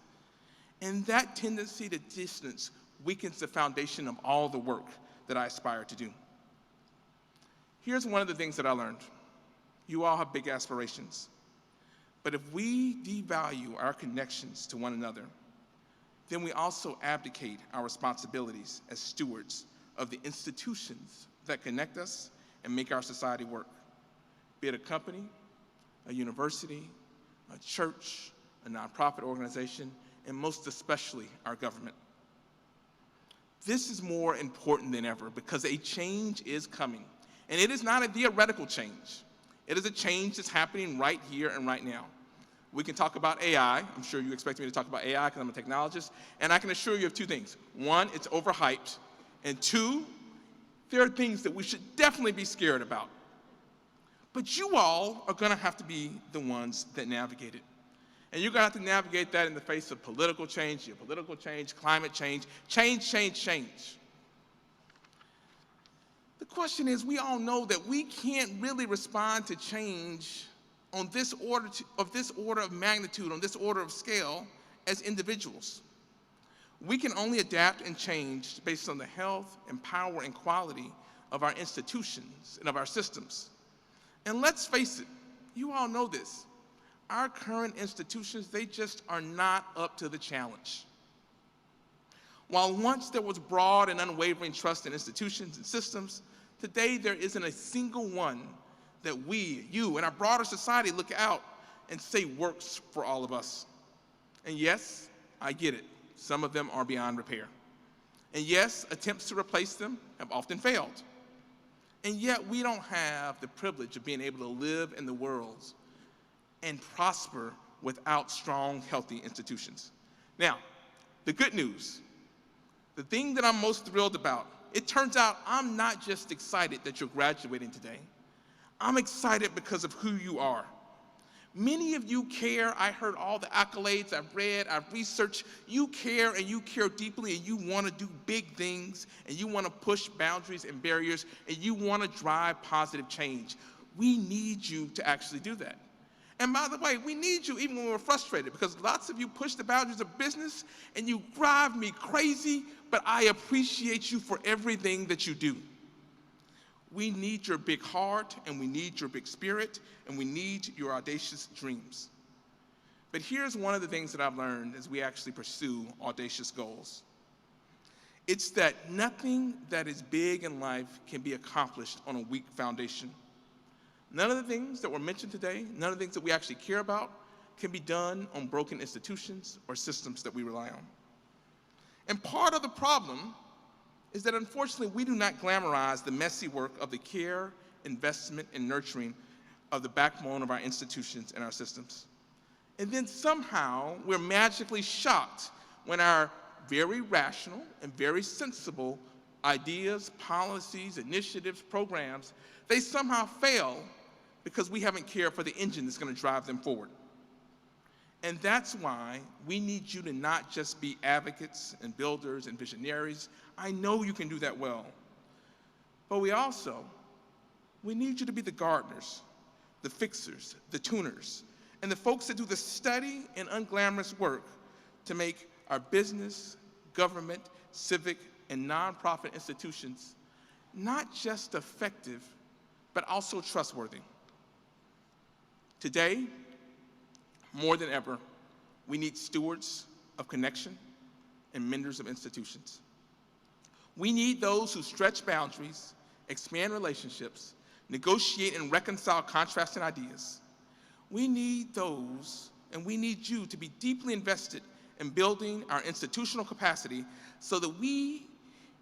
S7: And that tendency to distance weakens the foundation of all the work that I aspire to do. Here's one of the things that I learned. You all have big aspirations. But if we devalue our connections to one another, then we also abdicate our responsibilities as stewards of the institutions that connect us and make our society work. Be it a company, a university, a church, a nonprofit organization, and most especially our government. This is more important than ever because a change is coming. And it is not a theoretical change. It is a change that's happening right here and right now. We can talk about AI. I'm sure you expect me to talk about AI because I'm a technologist. And I can assure you of two things. One, it's overhyped. And two, there are things that we should definitely be scared about. But you all are going to have to be the ones that navigate it. And you're going to have to navigate that in the face of political change, geopolitical change, climate change, change. The question is, we all know that we can't really respond to change on this order of magnitude, on this order of scale, as individuals. We can only adapt and change based on the health and power and quality of our institutions and of our systems. And let's face it, you all know this. Our current institutions, they just are not up to the challenge. While once there was broad and unwavering trust in institutions and systems, today there isn't a single one that we, you, and our broader society look out and say works for all of us. And yes, I get it. Some of them are beyond repair. And yes, attempts to replace them have often failed. And yet we don't have the privilege of being able to live in the world and prosper without strong, healthy institutions. Now, the good news, the thing that I'm most thrilled about, it turns out I'm not just excited that you're graduating today. I'm excited because of who you are. Many of you care. I heard all the accolades I've read, I've researched. You care, and you care deeply, and you want to do big things, and you want to push boundaries and barriers, and you want to drive positive change. We need you to actually do that. And by the way, we need you even when we're frustrated, because lots of you push the boundaries of business and you drive me crazy, but I appreciate you for everything that you do. We need your big heart, and we need your big spirit, and we need your audacious dreams. But here's one of the things that I've learned as we actually pursue audacious goals. It's that nothing that is big in life can be accomplished on a weak foundation. None of the things that were mentioned today, none of the things that we actually care about, can be done on broken institutions or systems that we rely on. And part of the problem is that unfortunately we do not glamorize the messy work of the care, investment, and nurturing of the backbone of our institutions and our systems. And then somehow we're magically shocked when our very rational and very sensible ideas, policies, initiatives, programs, they somehow fail because we haven't cared for the engine that's going to drive them forward. And that's why we need you to not just be advocates and builders and visionaries. I know you can do that well. But we need you to be the gardeners, the fixers, the tuners, and the folks that do the steady and unglamorous work to make our business, government, civic, and nonprofit institutions not just effective, but also trustworthy. Today, more than ever, we need stewards of connection and menders of institutions. We need those who stretch boundaries, expand relationships, negotiate and reconcile contrasting ideas. We need those, and we need you to be deeply invested in building our institutional capacity so that we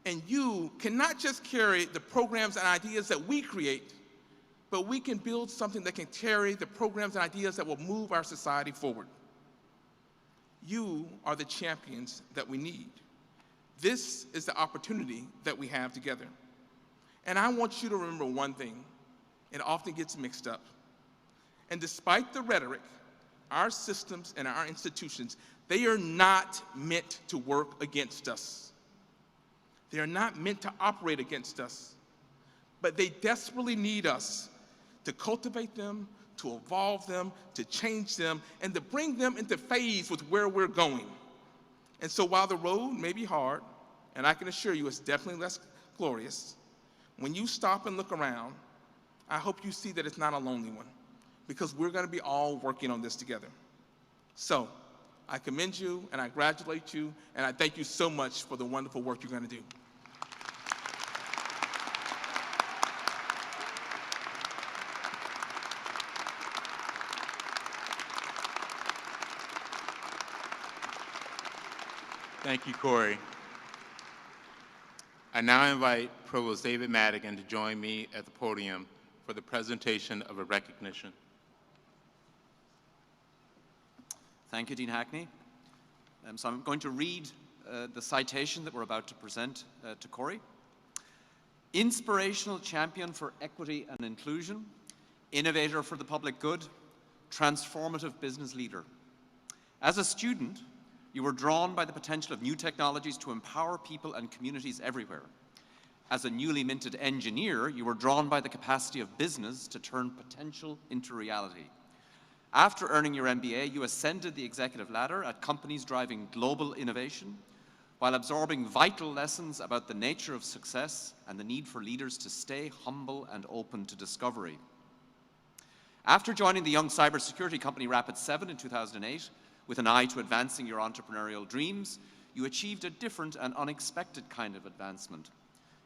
S7: and you can not just carry the programs and ideas that we create, but we can build something that can carry the programs and ideas that will move our society forward. You are the champions that we need. This is the opportunity that we have together. And I want you to remember one thing. It often gets mixed up. And despite the rhetoric, our systems and our institutions, they are not meant to work against us. They are not meant to operate against us. But they desperately need us to cultivate them, to evolve them, to change them, and to bring them into phase with where we're going. And so while the road may be hard, and I can assure you it's definitely less glorious, when you stop and look around, I hope you see that it's not a lonely one, because we're going to be all working on this together. So I commend you, and I congratulate you, and I thank you so much for the wonderful work you're going to do.
S3: Thank you, Corey. I now invite Provost David Madigan to join me at the podium for the presentation of a recognition.
S8: Thank you, Dean Hackney. So I'm going to read the citation that we're about to present to Corey. Inspirational champion for equity and inclusion, innovator for the public good, transformative business leader. As a student, you were drawn by the potential of new technologies to empower people and communities everywhere. As a newly minted engineer, you were drawn by the capacity of business to turn potential into reality. After earning your MBA, you ascended the executive ladder at companies driving global innovation, while absorbing vital lessons about the nature of success and the need for leaders to stay humble and open to discovery. After joining the young cybersecurity company Rapid7 in 2008, with an eye to advancing your entrepreneurial dreams, you achieved a different and unexpected kind of advancement.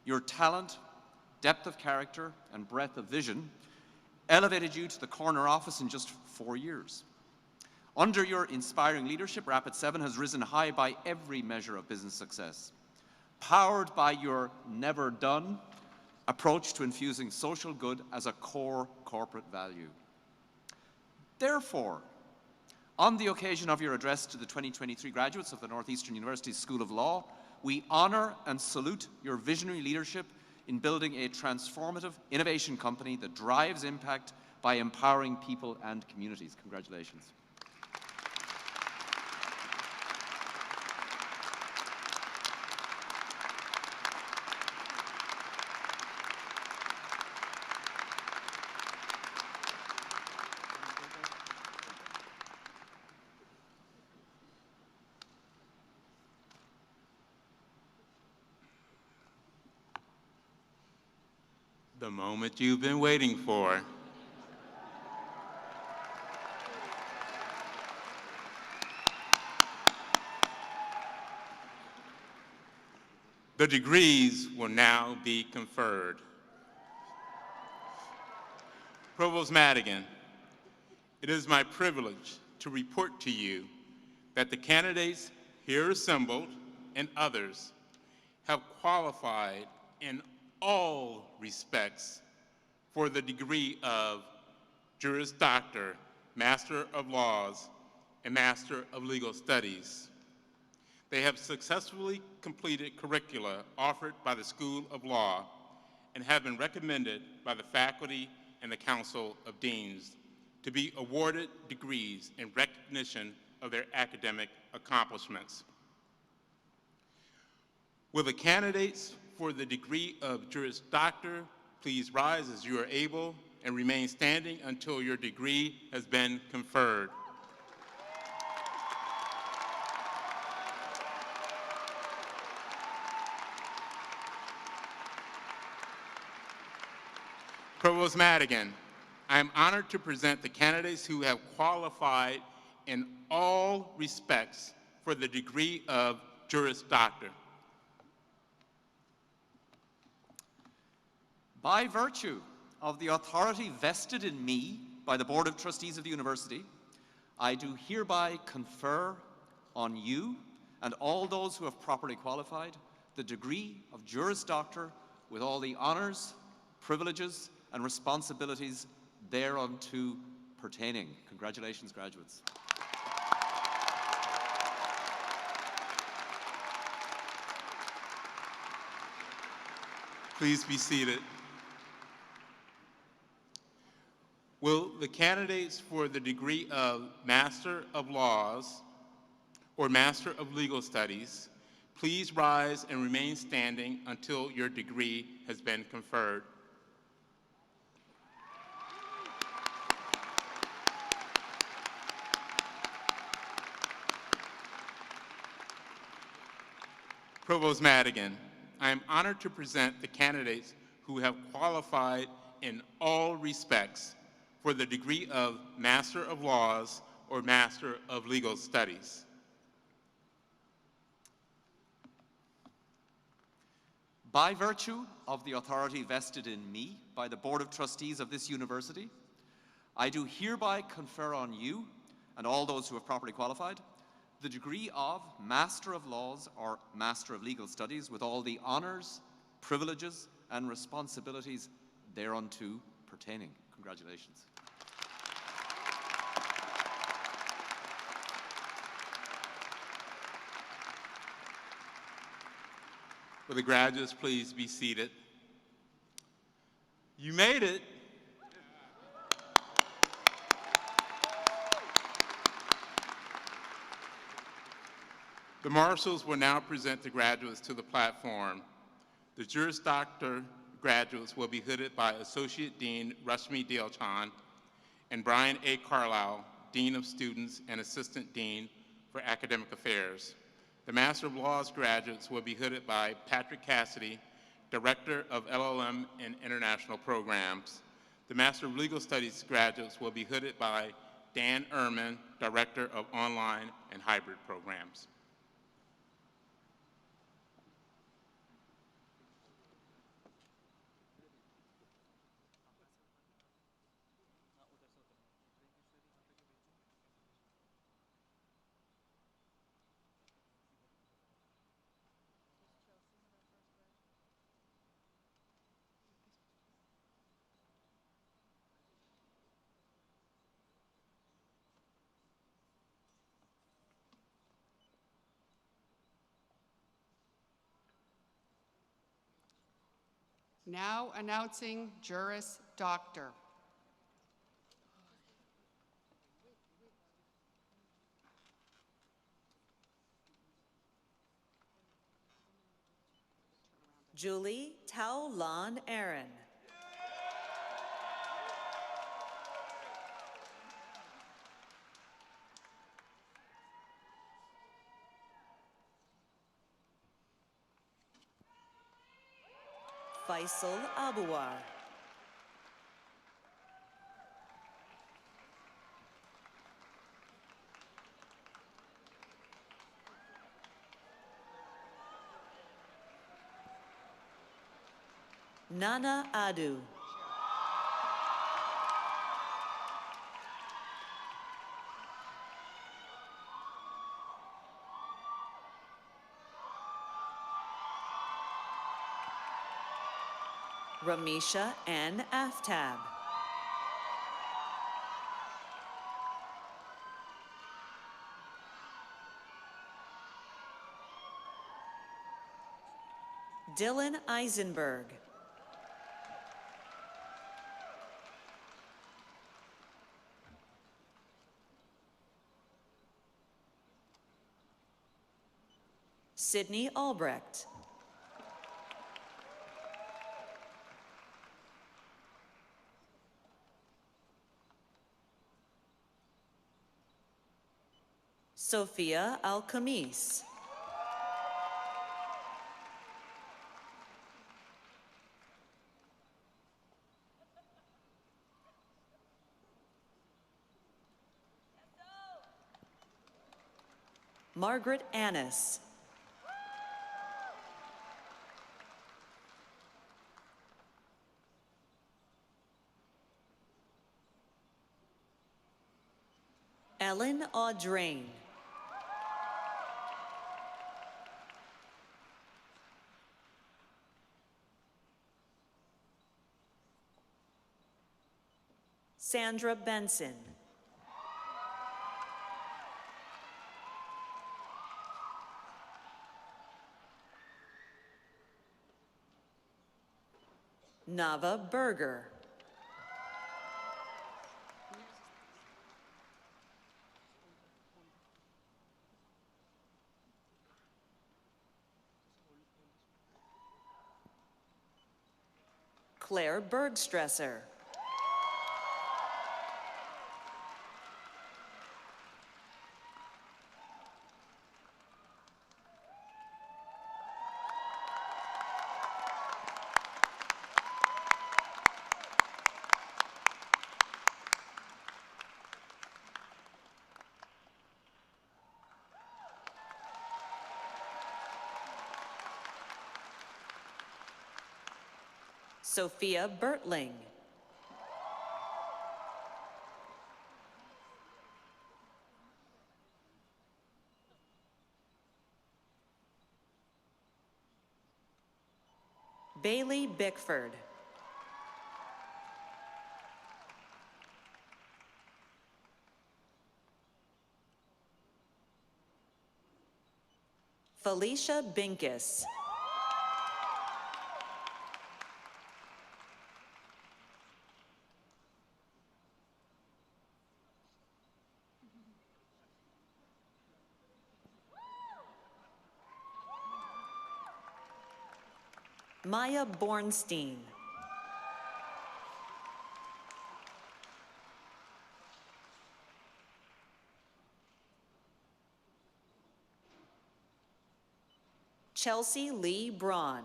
S8: Your talent, depth of character, and breadth of vision elevated you to the corner office in just 4 years. Under your inspiring leadership, Rapid7 has risen high by every measure of business success, powered by your never done approach to infusing social good as a core corporate value. Therefore, On the occasion of your address to the 2023 graduates of the Northeastern University School of Law, we honor and salute your visionary leadership in building a transformative innovation company that drives impact by empowering people and communities. Congratulations.
S3: The moment you've been waiting for. The degrees will now be conferred. Provost Madigan, it is my privilege to report to you that the candidates here assembled and others have qualified in all respects for the degree of Juris Doctor, Master of Laws, and Master of Legal Studies. They have successfully completed curricula offered by the School of Law and have been recommended by the faculty and the Council of Deans to be awarded degrees in recognition of their academic accomplishments. Will the candidates for the degree of Juris Doctor please rise as you are able and remain standing until your degree has been conferred. Provost Madigan, I am honored to present the candidates who have qualified in all respects for the degree of Juris Doctor.
S8: By virtue of the authority vested in me by the Board of Trustees of the University, I do hereby confer on you and all those who have properly qualified the degree of Juris Doctor with all the honors, privileges, and responsibilities thereunto pertaining. Congratulations, graduates.
S3: Please be seated. Will the candidates for the degree of Master of Laws or Master of Legal Studies please rise and remain standing until your degree has been conferred. Provost Madigan, I am honored to present the candidates who have qualified in all respects for the degree of Master of Laws or Master of Legal Studies.
S8: By virtue of the authority vested in me by the Board of Trustees of this university, I do hereby confer on you and all those who have properly qualified the degree of Master of Laws or Master of Legal Studies with all the honors, privileges, and responsibilities thereunto pertaining. Congratulations.
S3: Will the graduates please be seated? You made it. The marshals will now present the graduates to the platform. The Juris Doctor graduates will be hooded by Associate Dean Rashmi Deelchan and Brian A. Carlisle, Dean of Students and Assistant Dean for Academic Affairs. The Master of Laws graduates will be hooded by Patrick Cassidy, Director of LLM and International Programs. The Master of Legal Studies graduates will be hooded by Dan Ehrman, Director of Online and Hybrid Programs.
S9: Now announcing Juris Doctor.
S10: Julie Tao Lan Aaron. Faisal Abuar. Nana Adu. Ramisha N. Aftab. Dylan Eisenberg. Sydney Albrecht. Sophia Al-Khamis. Margaret Annis. Ellen Audrain. Sandra Benson. Nava Berger. Claire Bergstresser. Sophia Bertling. Bailey Bickford. Felicia Binkus. Maya Bornstein. Chelsea Lee Braun.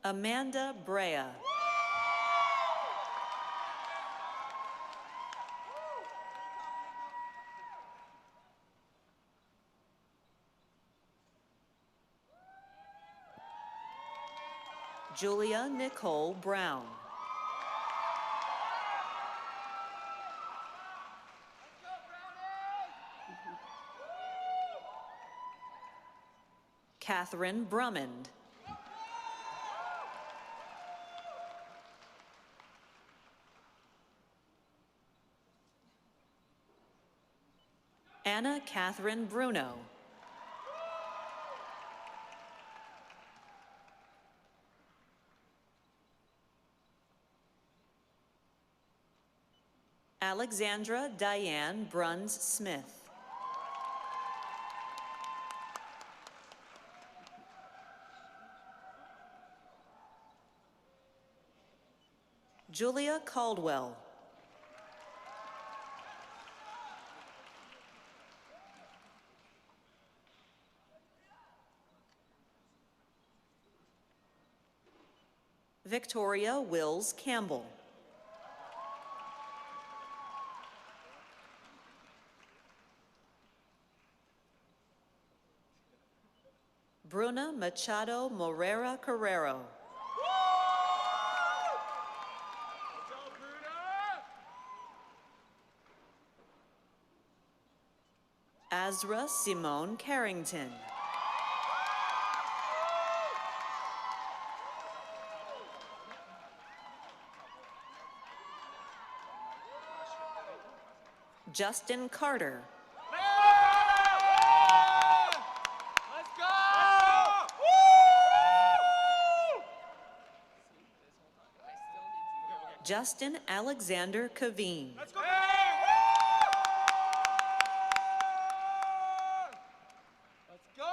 S10: Amanda Brea. Julia Nicole Brown. Catherine Brummond. Anna Catherine Bruno. Alexandra Diane Bruns Smith. Julia Caldwell. Victoria Wills Campbell. Bruna Machado Morera Carrero. Azra Simone Carrington. Justin Carter.
S11: Let's go!
S10: Justin Alexander Caveen.
S11: Let's go! Let's go!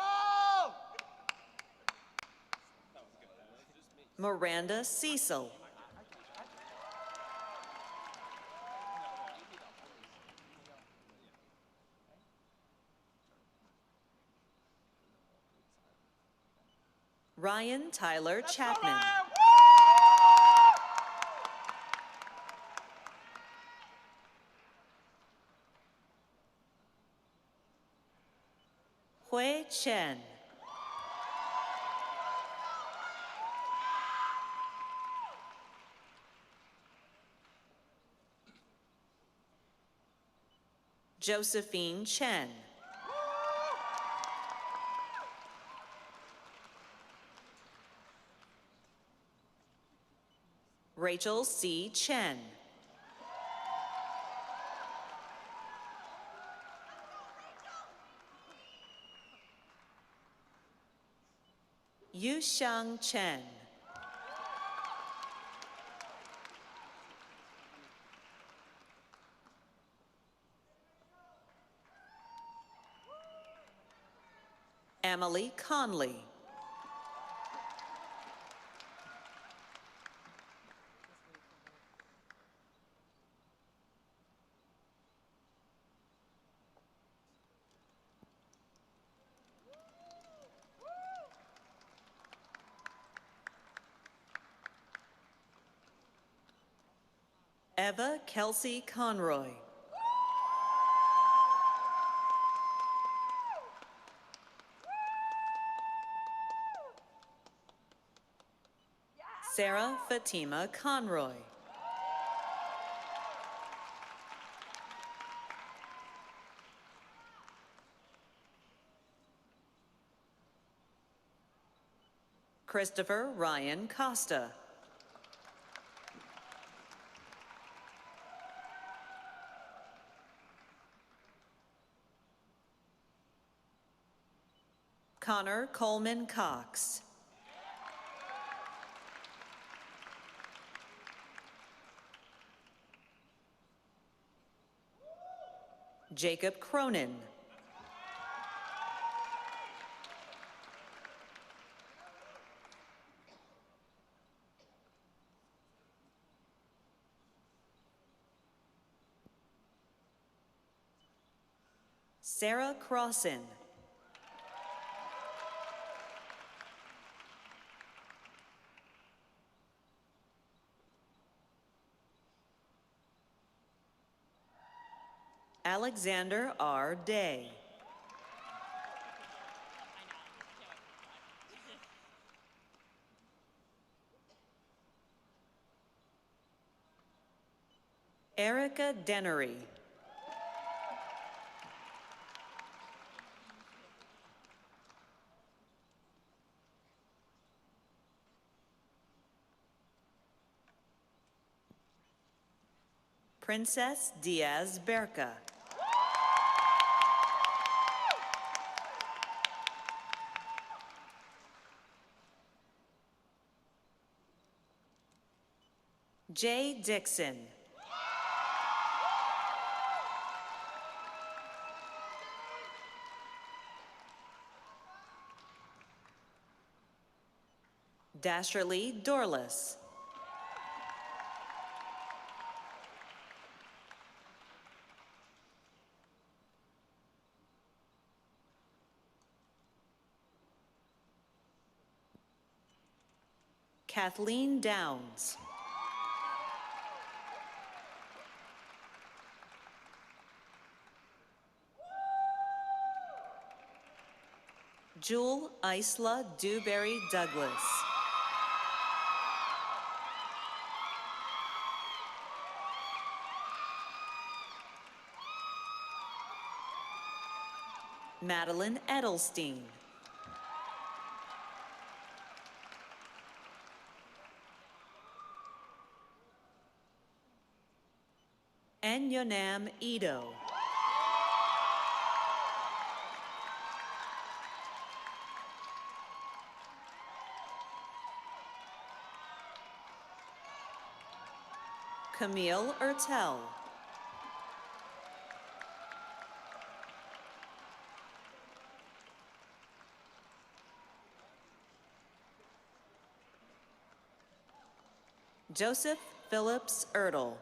S10: Miranda Cecil. Ryan Tyler Chapman. Hui Chen. Josephine Chen. Rachel C. Chen. Yuxiang Chen. Emily Conley. Eva Kelsey Conroy. Sarah Fatima Conroy. Christopher Ryan Costa. Connor Coleman Cox. Jacob Cronin. Sarah Crossan. Alexander R. Day. Erica Dennery. Princess Diaz Berca. Jay Dixon. Dasherly Dorless. Kathleen Downs. Jewel Isla Dewberry Douglas. Madeline Edelstein. Enyonam Edo. Camille Ertel. Joseph Phillips Ertl.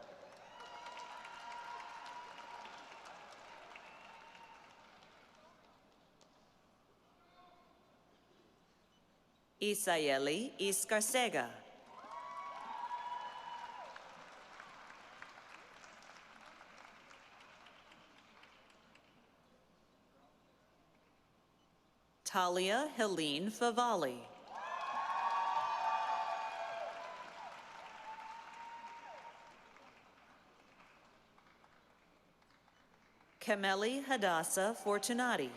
S10: Isayeli Iscarcega. Talia Helene Favali. Kameli Hadassah Fortunati.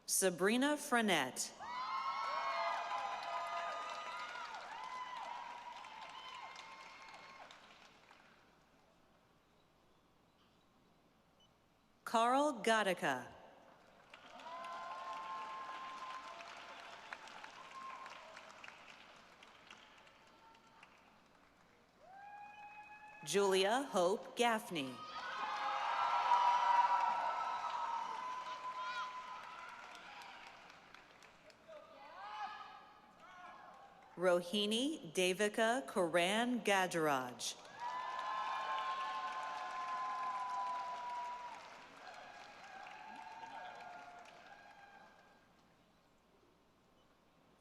S10: Sabrina Frenette. Carl Gattaca. Julia Hope Gaffney. Rohini Devika Karan Gajaraj.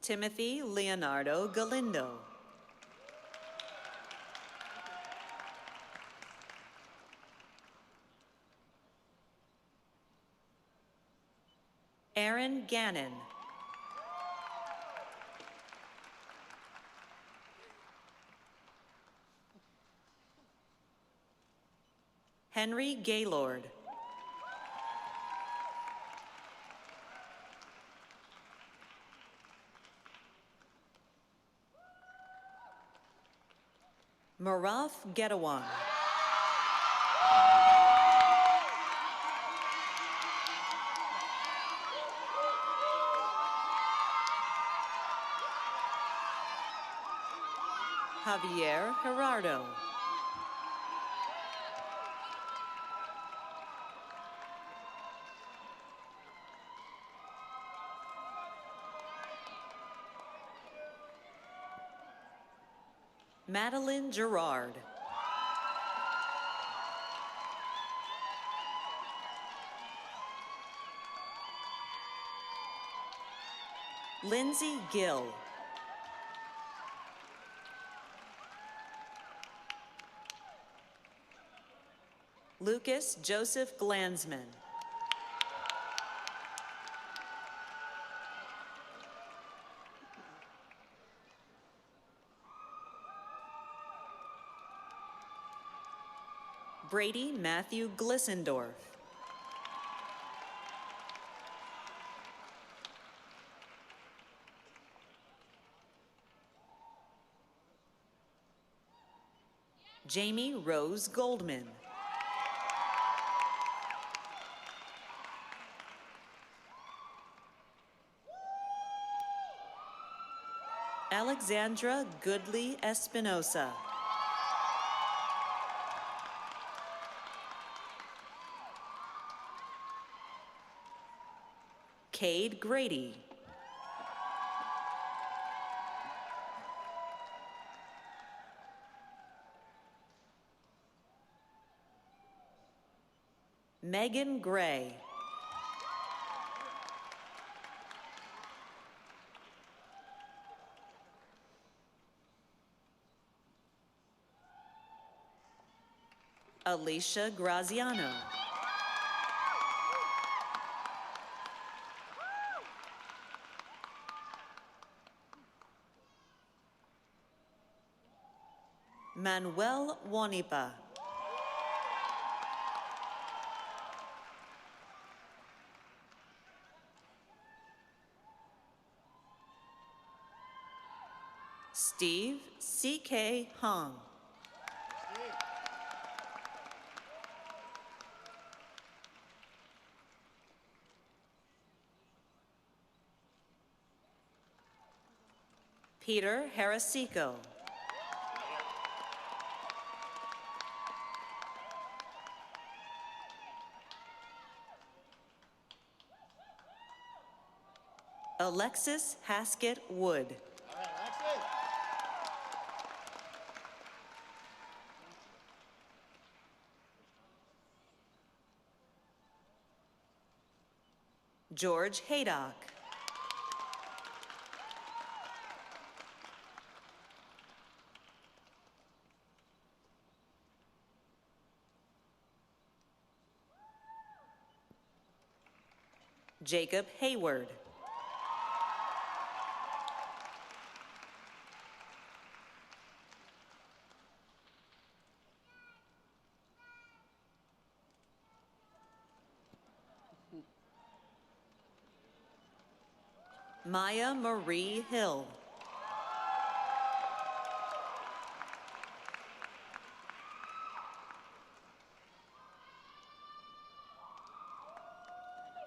S10: Timothy Leonardo Galindo. Aaron Gannon. Henry Gaylord. Maraf Gedawan. Javier Gerardo. Madeline Gerard. Lindsay Gill. Lucas Joseph Glansman. Brady Matthew Glissendorf. Jamie Rose Goldman. Alexandra Goodley Espinosa. Cade Grady. Megan Gray. Alicia Graziano. Manuel Wanipa. Steve C.K. Hong. Peter Harasico. Alexis Haskett Wood.
S11: All right, Alexis.
S10: George Haydock. Jacob Hayward. Maya Marie Hill.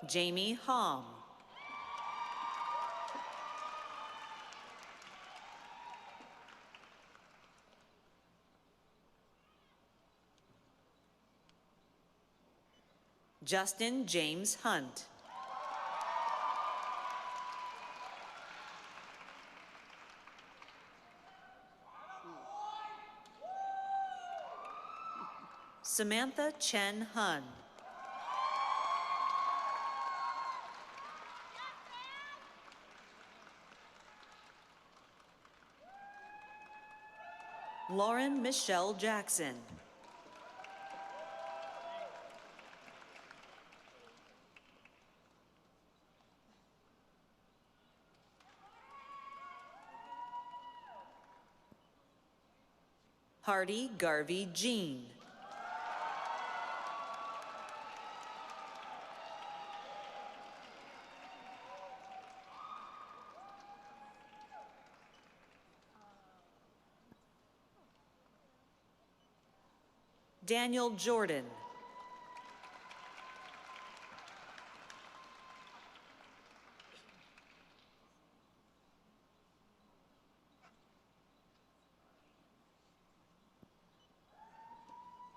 S10: Jamie Hom. Justin James Hunt. Samantha Chen Hun. Lauren Michelle Jackson. Hardy Garvey Jean. Daniel Jordan.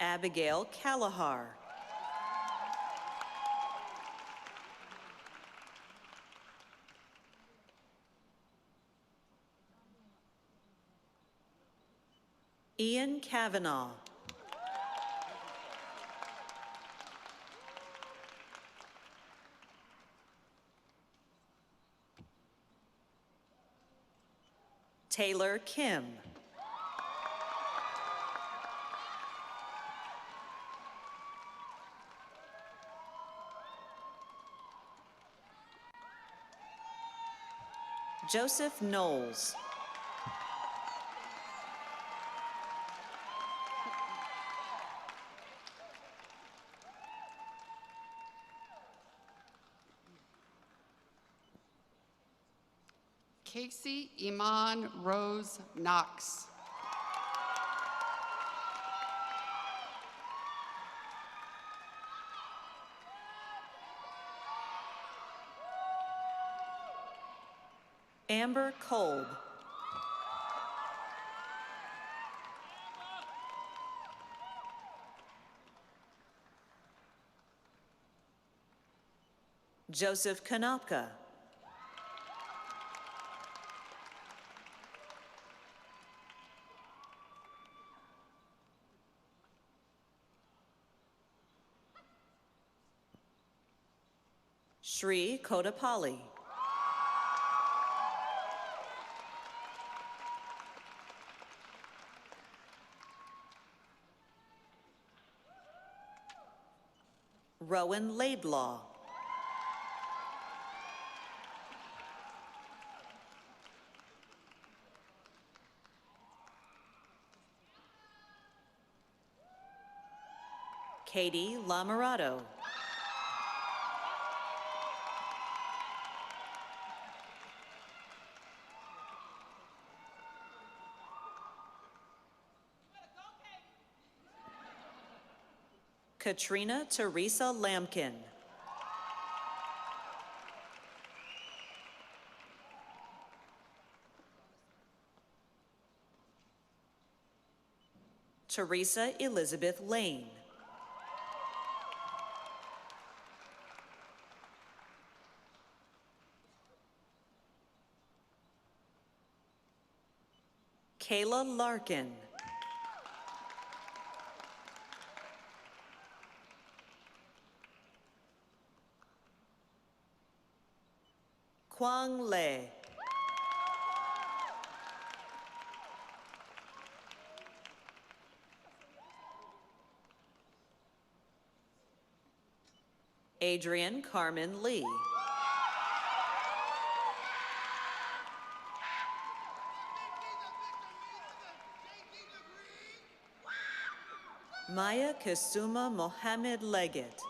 S10: Abigail Kalahar. Ian Kavanaugh. Taylor Kim. Joseph Knowles.
S9: Casey Iman Rose Knox.
S10: Amber Kolb. Joseph Konopka. Shri Kodapalli. Rowan Laidlaw. Katie Lamorato. Katrina Teresa Lampkin. Teresa Elizabeth Lane. Kayla Larkin. Quang Le. Adrian Carmen Lee. Maya Kasuma Mohammed Leggett.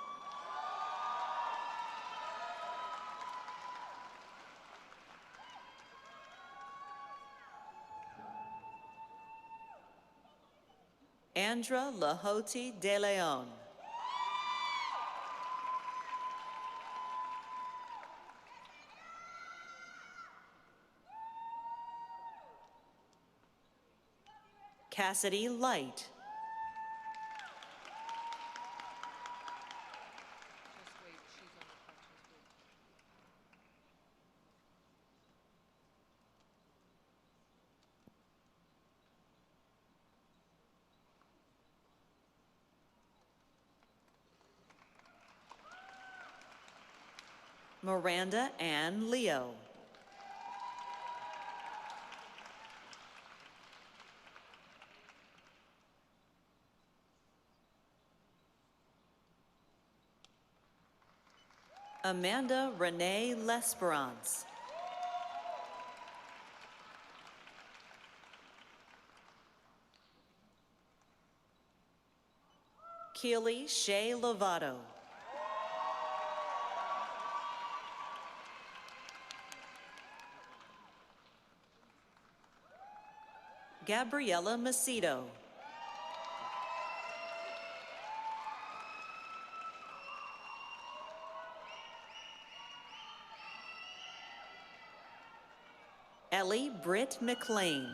S10: Andra Lahoti De Leon. Cassidy Light. Miranda Ann Leo. Amanda Renee L'Esperance. Keely Shea Lovato. Gabriella Macedo. Ellie Britt McLean.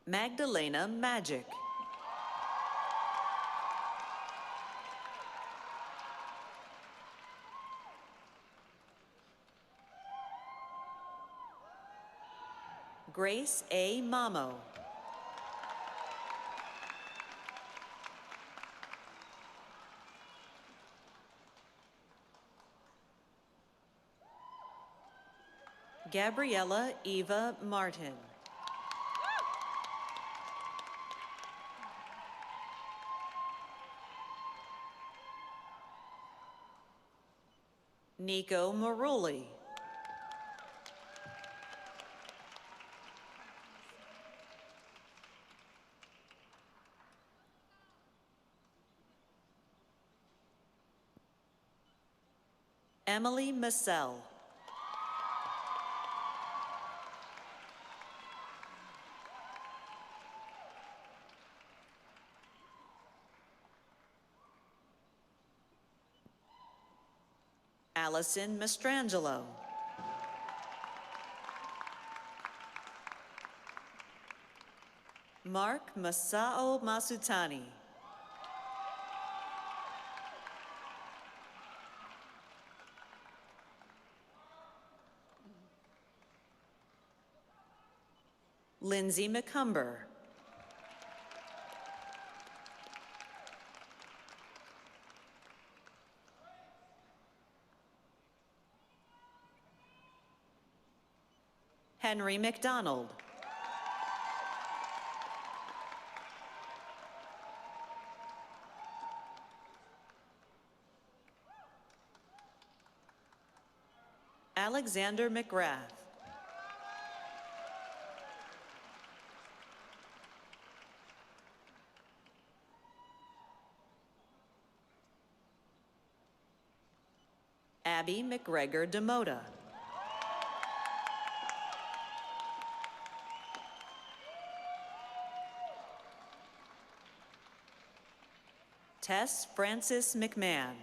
S10: Magdalena Magic. Grace A. Mamo. Gabriella Eva Martin. Nico Maruli. Emily Massell. Allison Mastrangelo. Mark Masao Masutani. Lindsay McCumber. Henry McDonald. Alexander McGrath. Abby McGregor DeMota. Tess Francis McMahon.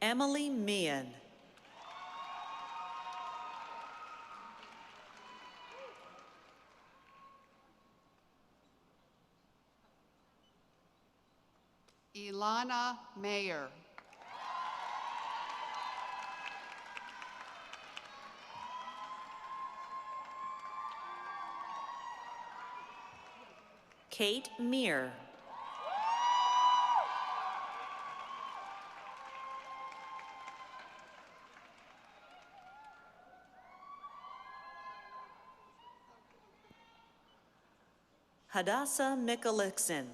S10: Emily Meehan.
S9: Ilana Mayer.
S10: Kate Meir. Hadassah Mickelixon.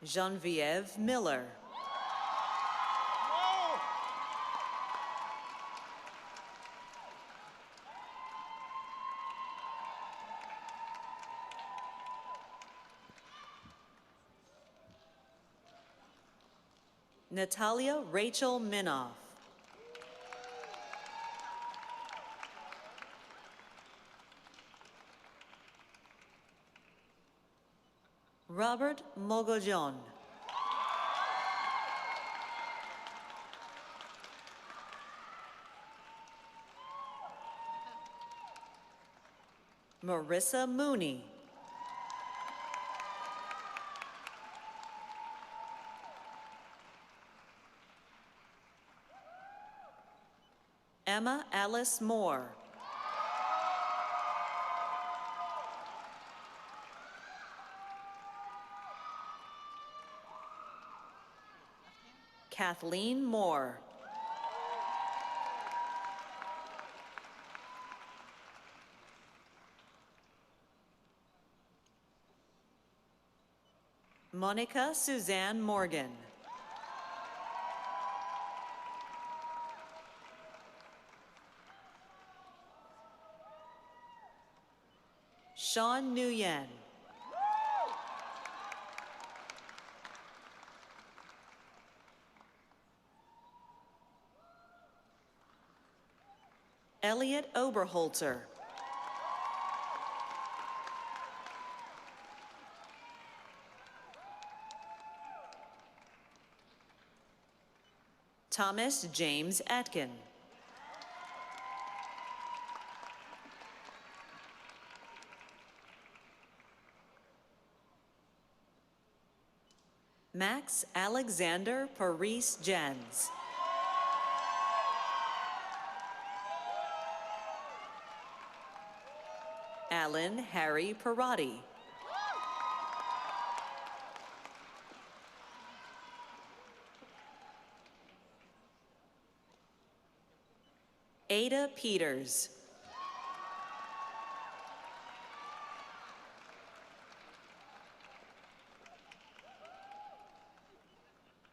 S10: Genevieve Miller. Natalia Rachel Minoff. Robert Mogollon. Marissa Mooney. Emma Alice Moore. Kathleen Moore. Monica Suzanne Morgan. Sean Nguyen. Elliot Oberholzer. Thomas James Atkin. Max Alexander Paris Jens. Alan Harry Parati. Ada Peters.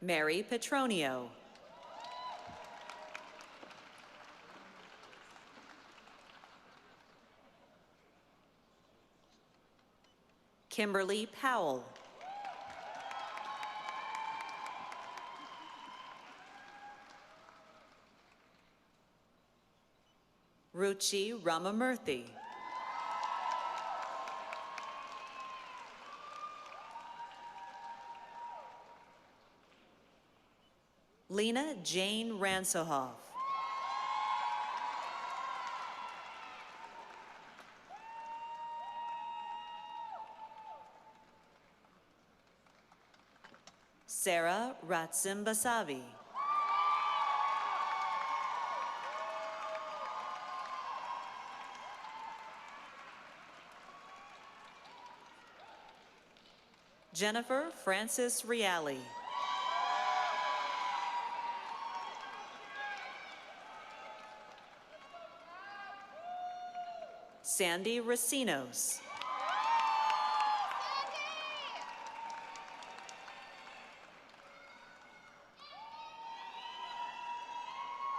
S10: Mary Petronio. Kimberly Powell. Ruchi Ramamurthy. Lena Jane Ransohoff. Sarah Ratsimbasavi. Jennifer Francis Reale. Sandy Racinos.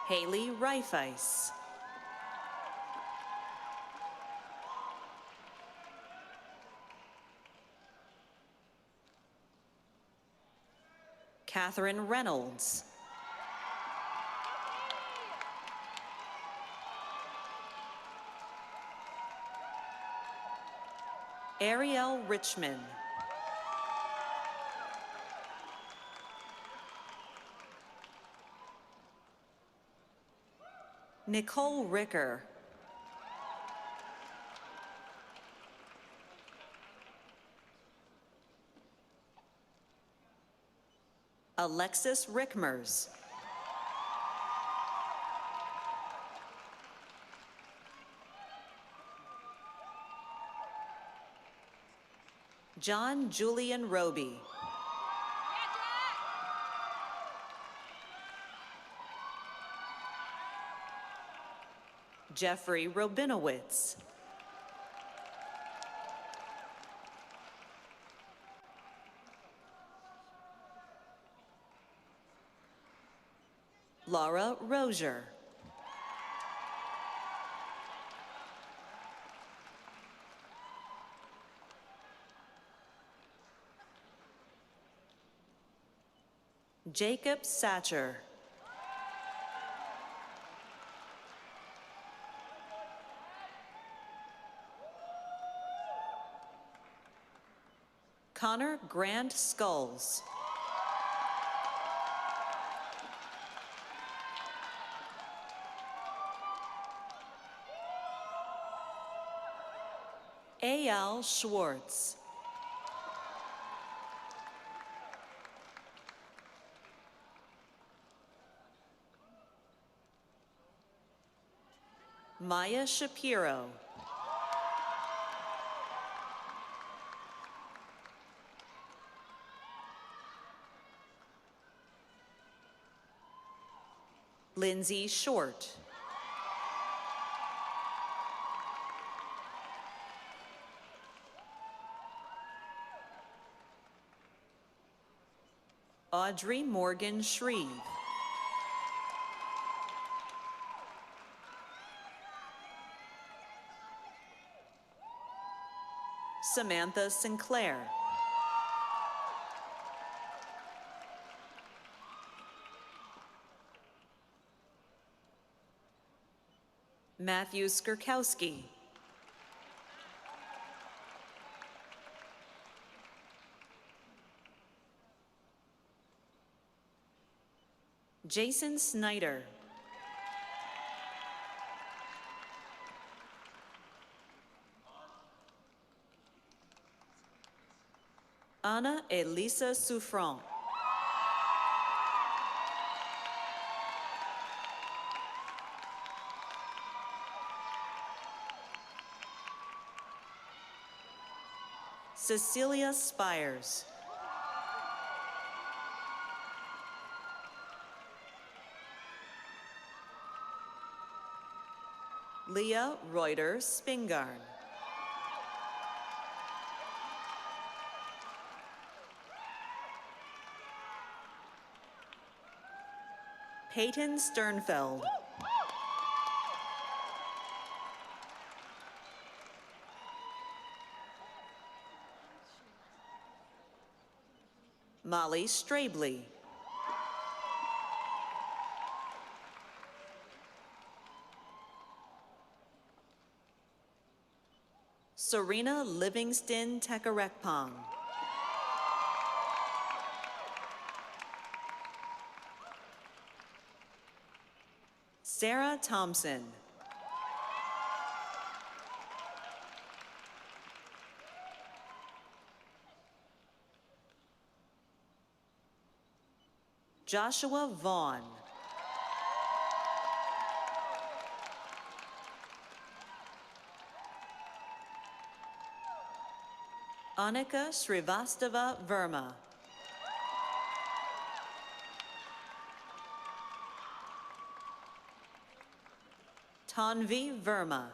S10: Haley Reifeis. Catherine Reynolds. Ariel Richmond. Nicole Ricker. Alexis Rickmers. John Julian Roby. Jeffrey Robinowitz. Laura Rozier. Jacob Satcher. Connor Grant Skulls. A.L. Schwartz. Maya Shapiro. Lindsay Short. Audrey Morgan Shreve. Samantha Sinclair. Matthew Skirkowski. Jason Snyder. Ana Elisa Souffrant. Cecilia Spires. Leah Reuter Spingarn. Peyton Sternfeld. Molly Strabley. Serena Livingston Tekarekpong. Sarah Thompson. Joshua Vaughn. Anika Srivastava Verma. Tanvi Verma.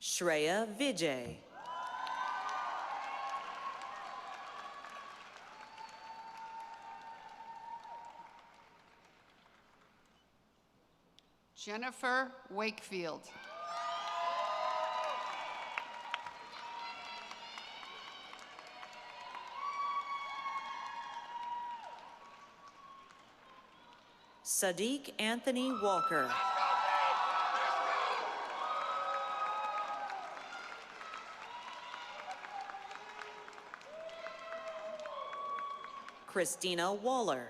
S10: Shreya Vijay.
S9: Jennifer Wakefield.
S10: Sadiq Anthony Walker. Christina Waller.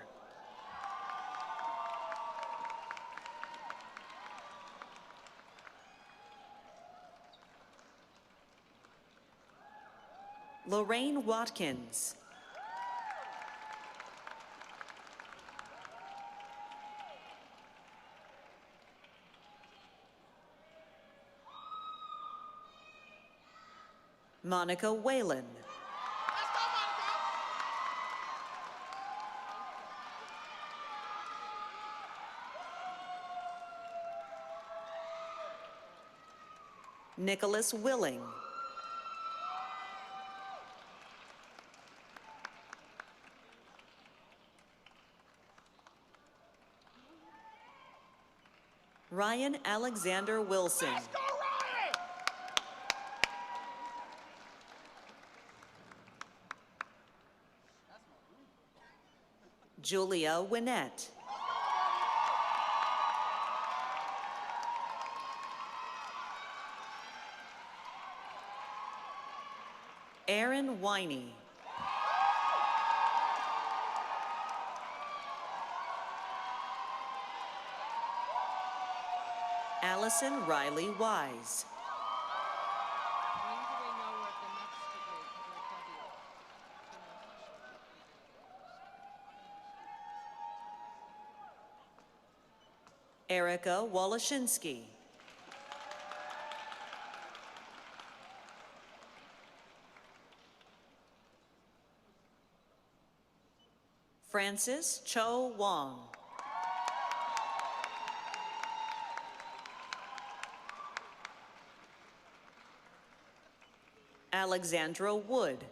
S10: Lorraine Watkins. Monica Whalen. Nicholas Willing. Ryan Alexander Wilson. Julia Winnett. Aaron Winey. Allison Riley Wise. Erica Wolashinsky. Francis Cho Wong. Alexandra Wood.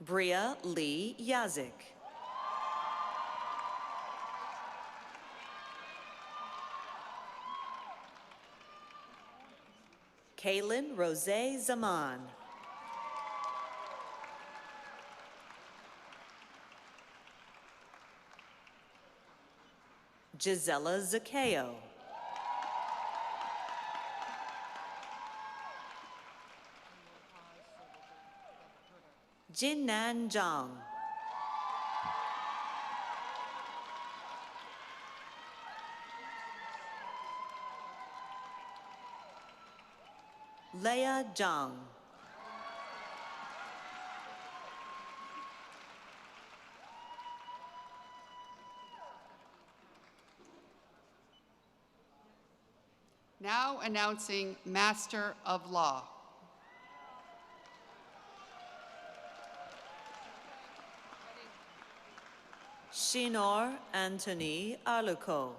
S10: Bria Lee Yazik. Kaylin Rose Zaman. Gisela Zakeo. Jinnan Zhang. Leia Zhang.
S9: Now announcing Master of Law.
S10: Shinor Anthony Aluko.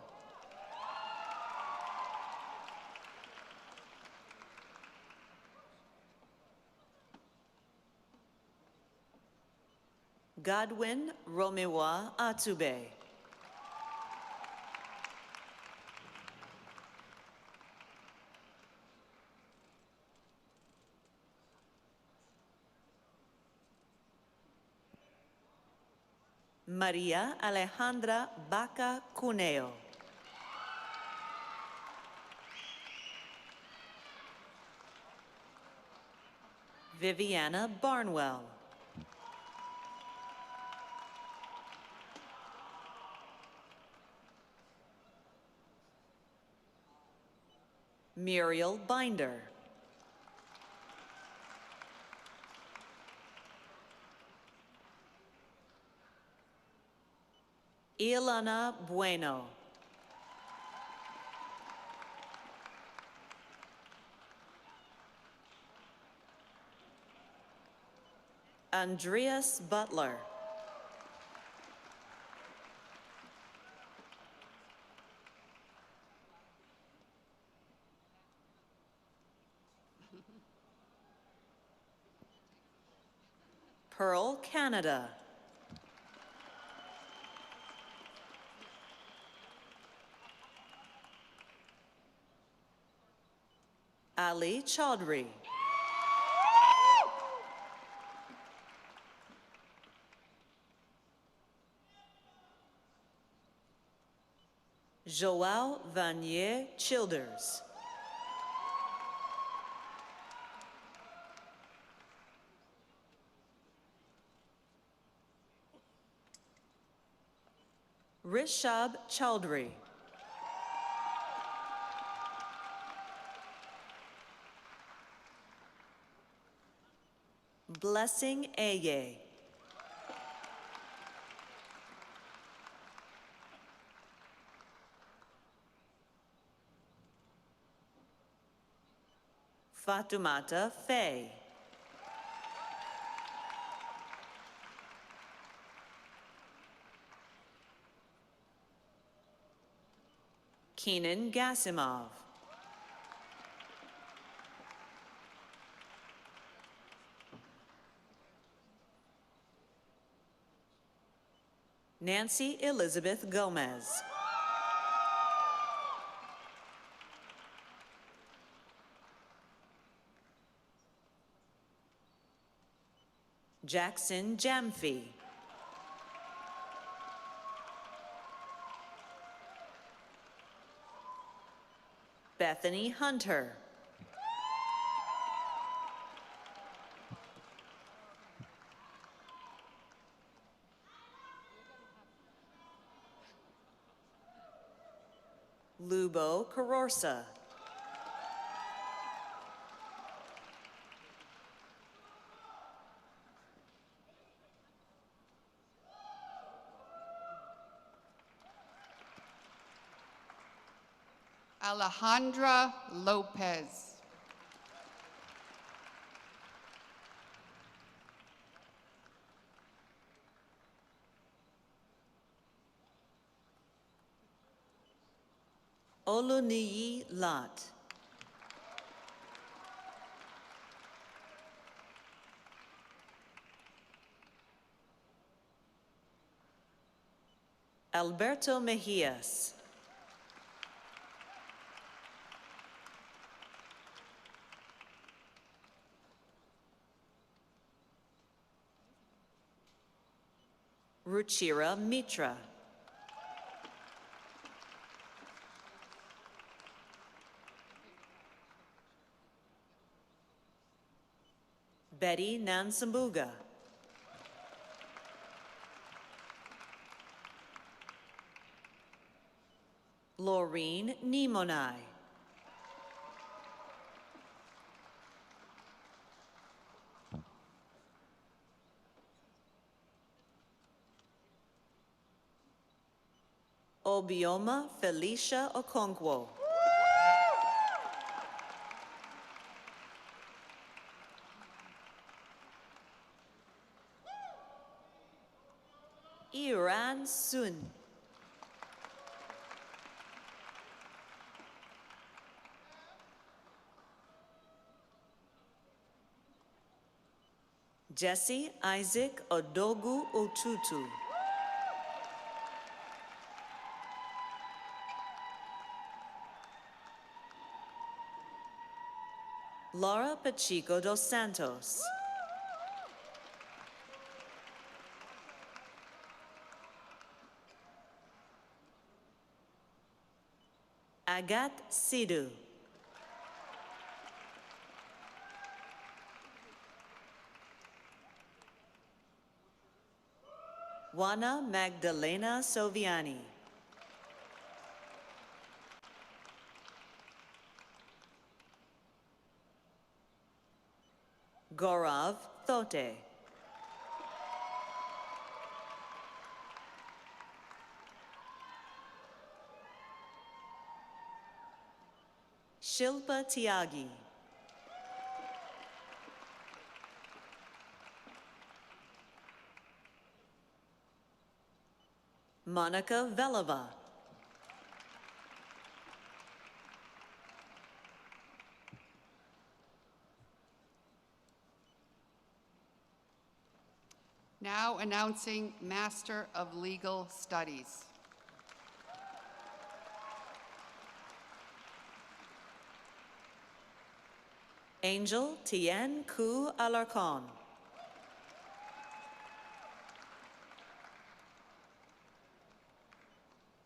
S10: Godwin Romiwa Atsube. Maria Alejandra Baca Cuneo. Viviana Barnwell. Muriel Binder. Ilana Bueno. Andreas Butler. Pearl Canada. Ali Chaudhry. Joao Vanier Childers. Rishab Chaudhry. Blessing Aye. Fatumata Faye. Keenan Gasimov. Nancy Elizabeth Gomez. Jackson Jamfi. Bethany Hunter. Lubo Carorsa.
S9: Alejandra Lopez.
S10: Oluniyi Lot. Alberto Mejias. Ruchira Mitra. Betty Nansambuga. Laureen Nimonai. Obioma Felicia Okonkwo. Iran Sun. Jesse Isaac Odogu Otutu. Laura Pacheco dos Santos. Agat Sidhu. Juana Magdalena Soviani. Gaurav Thote. Shilpa Tyagi. Monica Velova.
S9: Now announcing Master of Legal Studies.
S10: Angel Tien Ku Alarcon.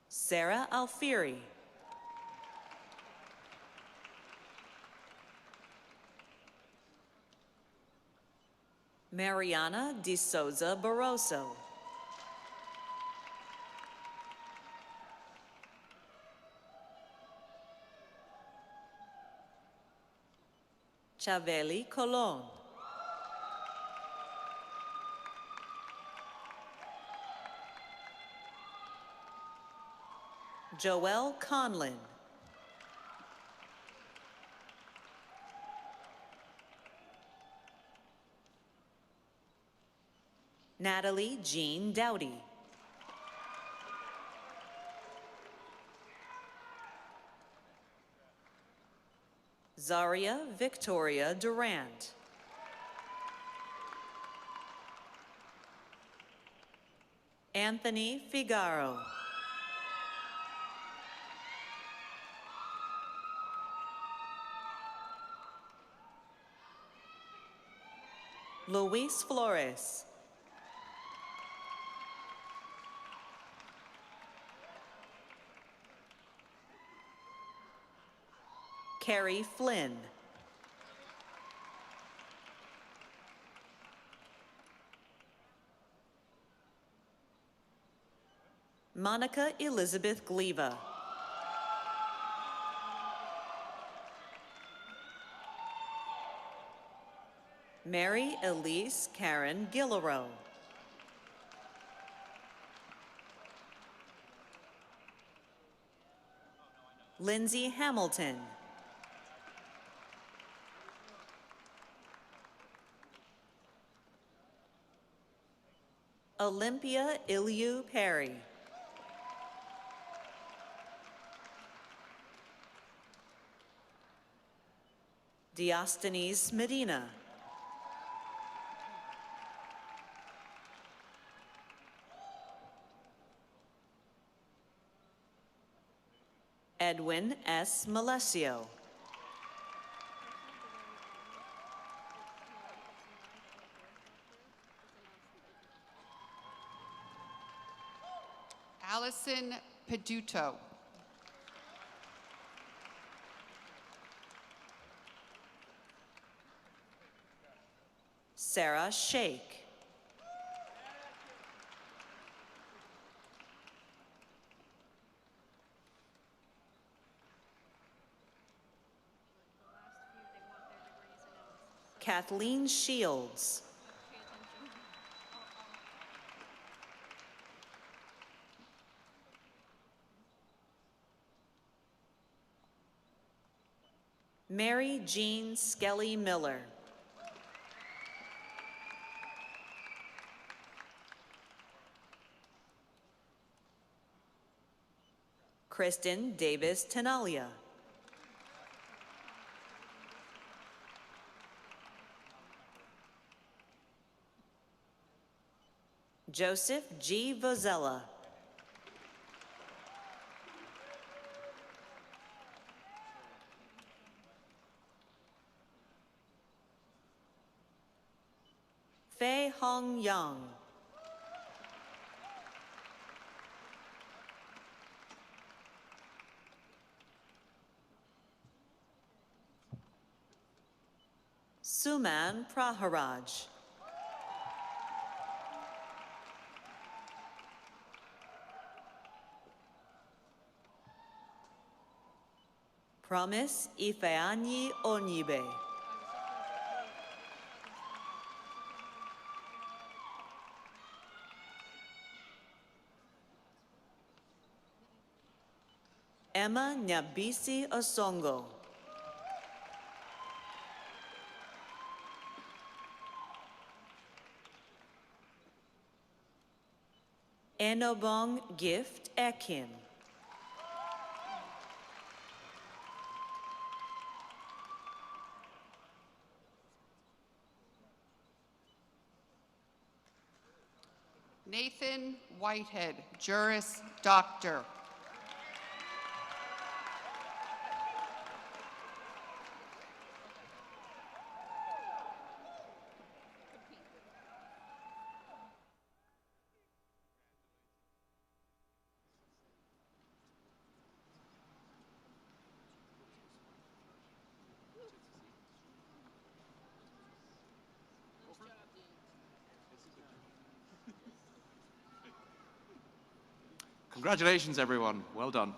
S10: Sarah Alfieri. Mariana De Souza Barroso. Chaveli Colon. Joelle Conlin. Natalie Jean Dowdy. Zaria Victoria Durant. Anthony Figaro. Luis Flores. Carrie Flynn. Monica Elizabeth Gleva. Mary Elise Karen Gillerow. Lindsay Hamilton. Olympia Ilyu Perry. Diosthenes Medina. Edwin S. Malesio.
S9: Allison Peduto.
S10: Sarah Shake. Kathleen Shields. Mary Jean Skelly Miller. Kristen Davis Tenalia. Joseph G. Vozella. Fei Hong Yang. Suman Praharaj. Promise Ifeanyi Onyibe. Emma Nyabisi Osongo. Enobong Gift Ekim.
S9: Nathan Whitehead, Juris Doctor.
S8: Congratulations, everyone. Well done.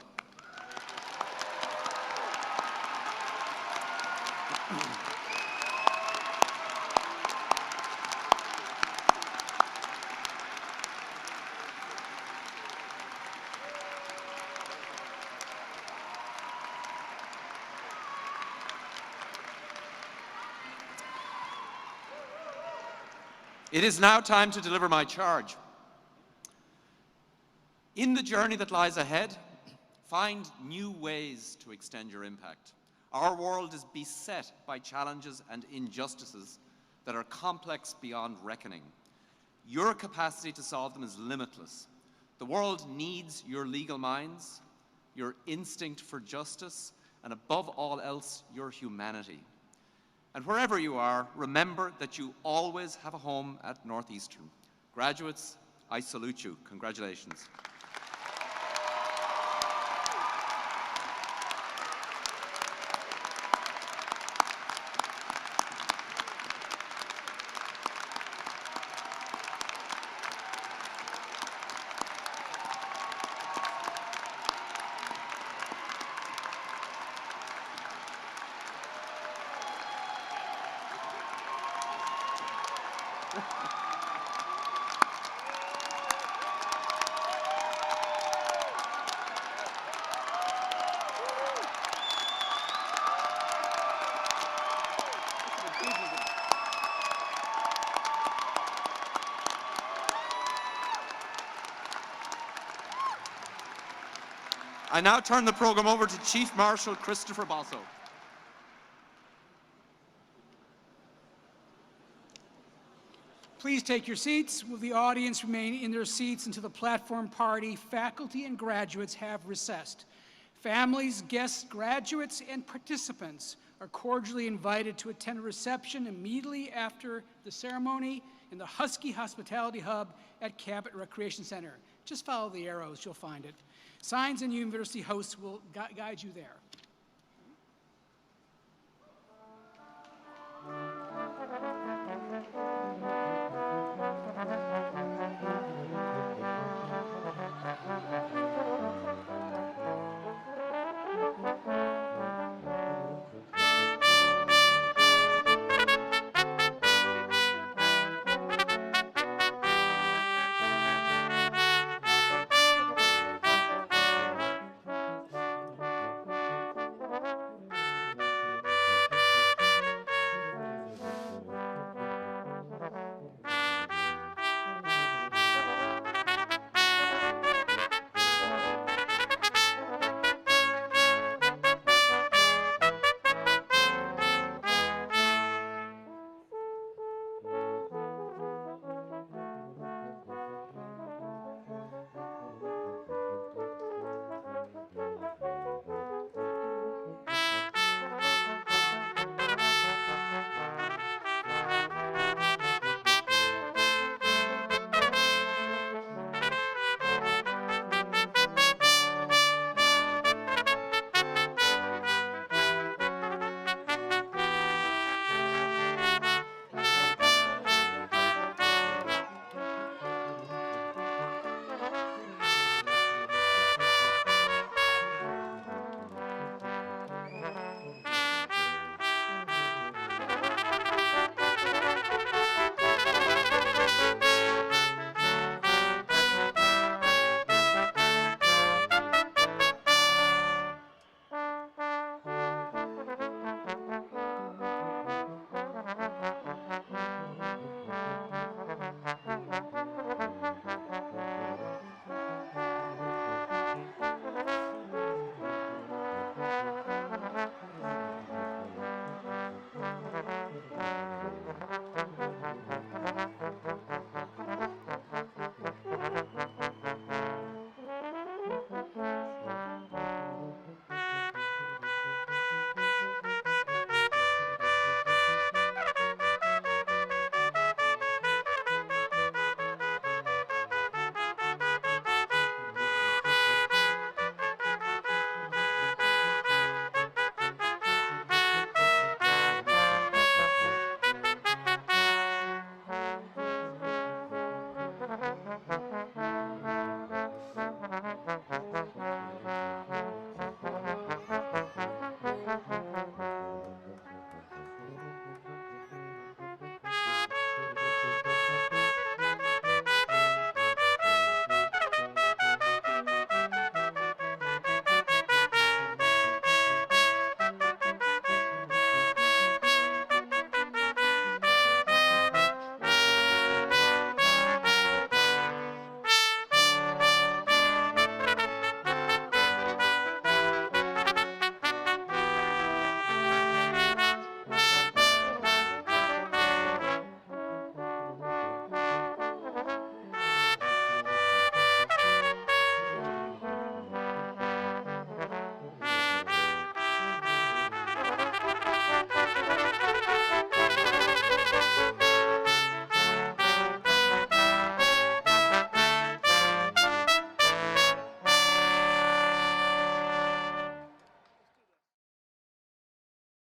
S8: It is now time to deliver my charge. In the journey that lies ahead, find new ways to extend your impact. Our world is beset by challenges and injustices that are complex beyond reckoning. Your capacity to solve them is limitless. The world needs your legal minds, your instinct for justice, and above all else, your humanity. And wherever you are, remember that you always have a home at Northeastern. Graduates, I salute you. Congratulations. I now turn the program over to Chief Marshal Christopher Bosso.
S2: Please take your seats. Will the audience remain in their seats until the platform party, faculty, and graduates have recessed? Families, guests, graduates, and participants are cordially invited to attend a reception immediately after the ceremony in the Husky Hospitality Hub at Cabot Recreation Center. Just follow the arrows, you'll find it. Signs and university hosts will guide you there.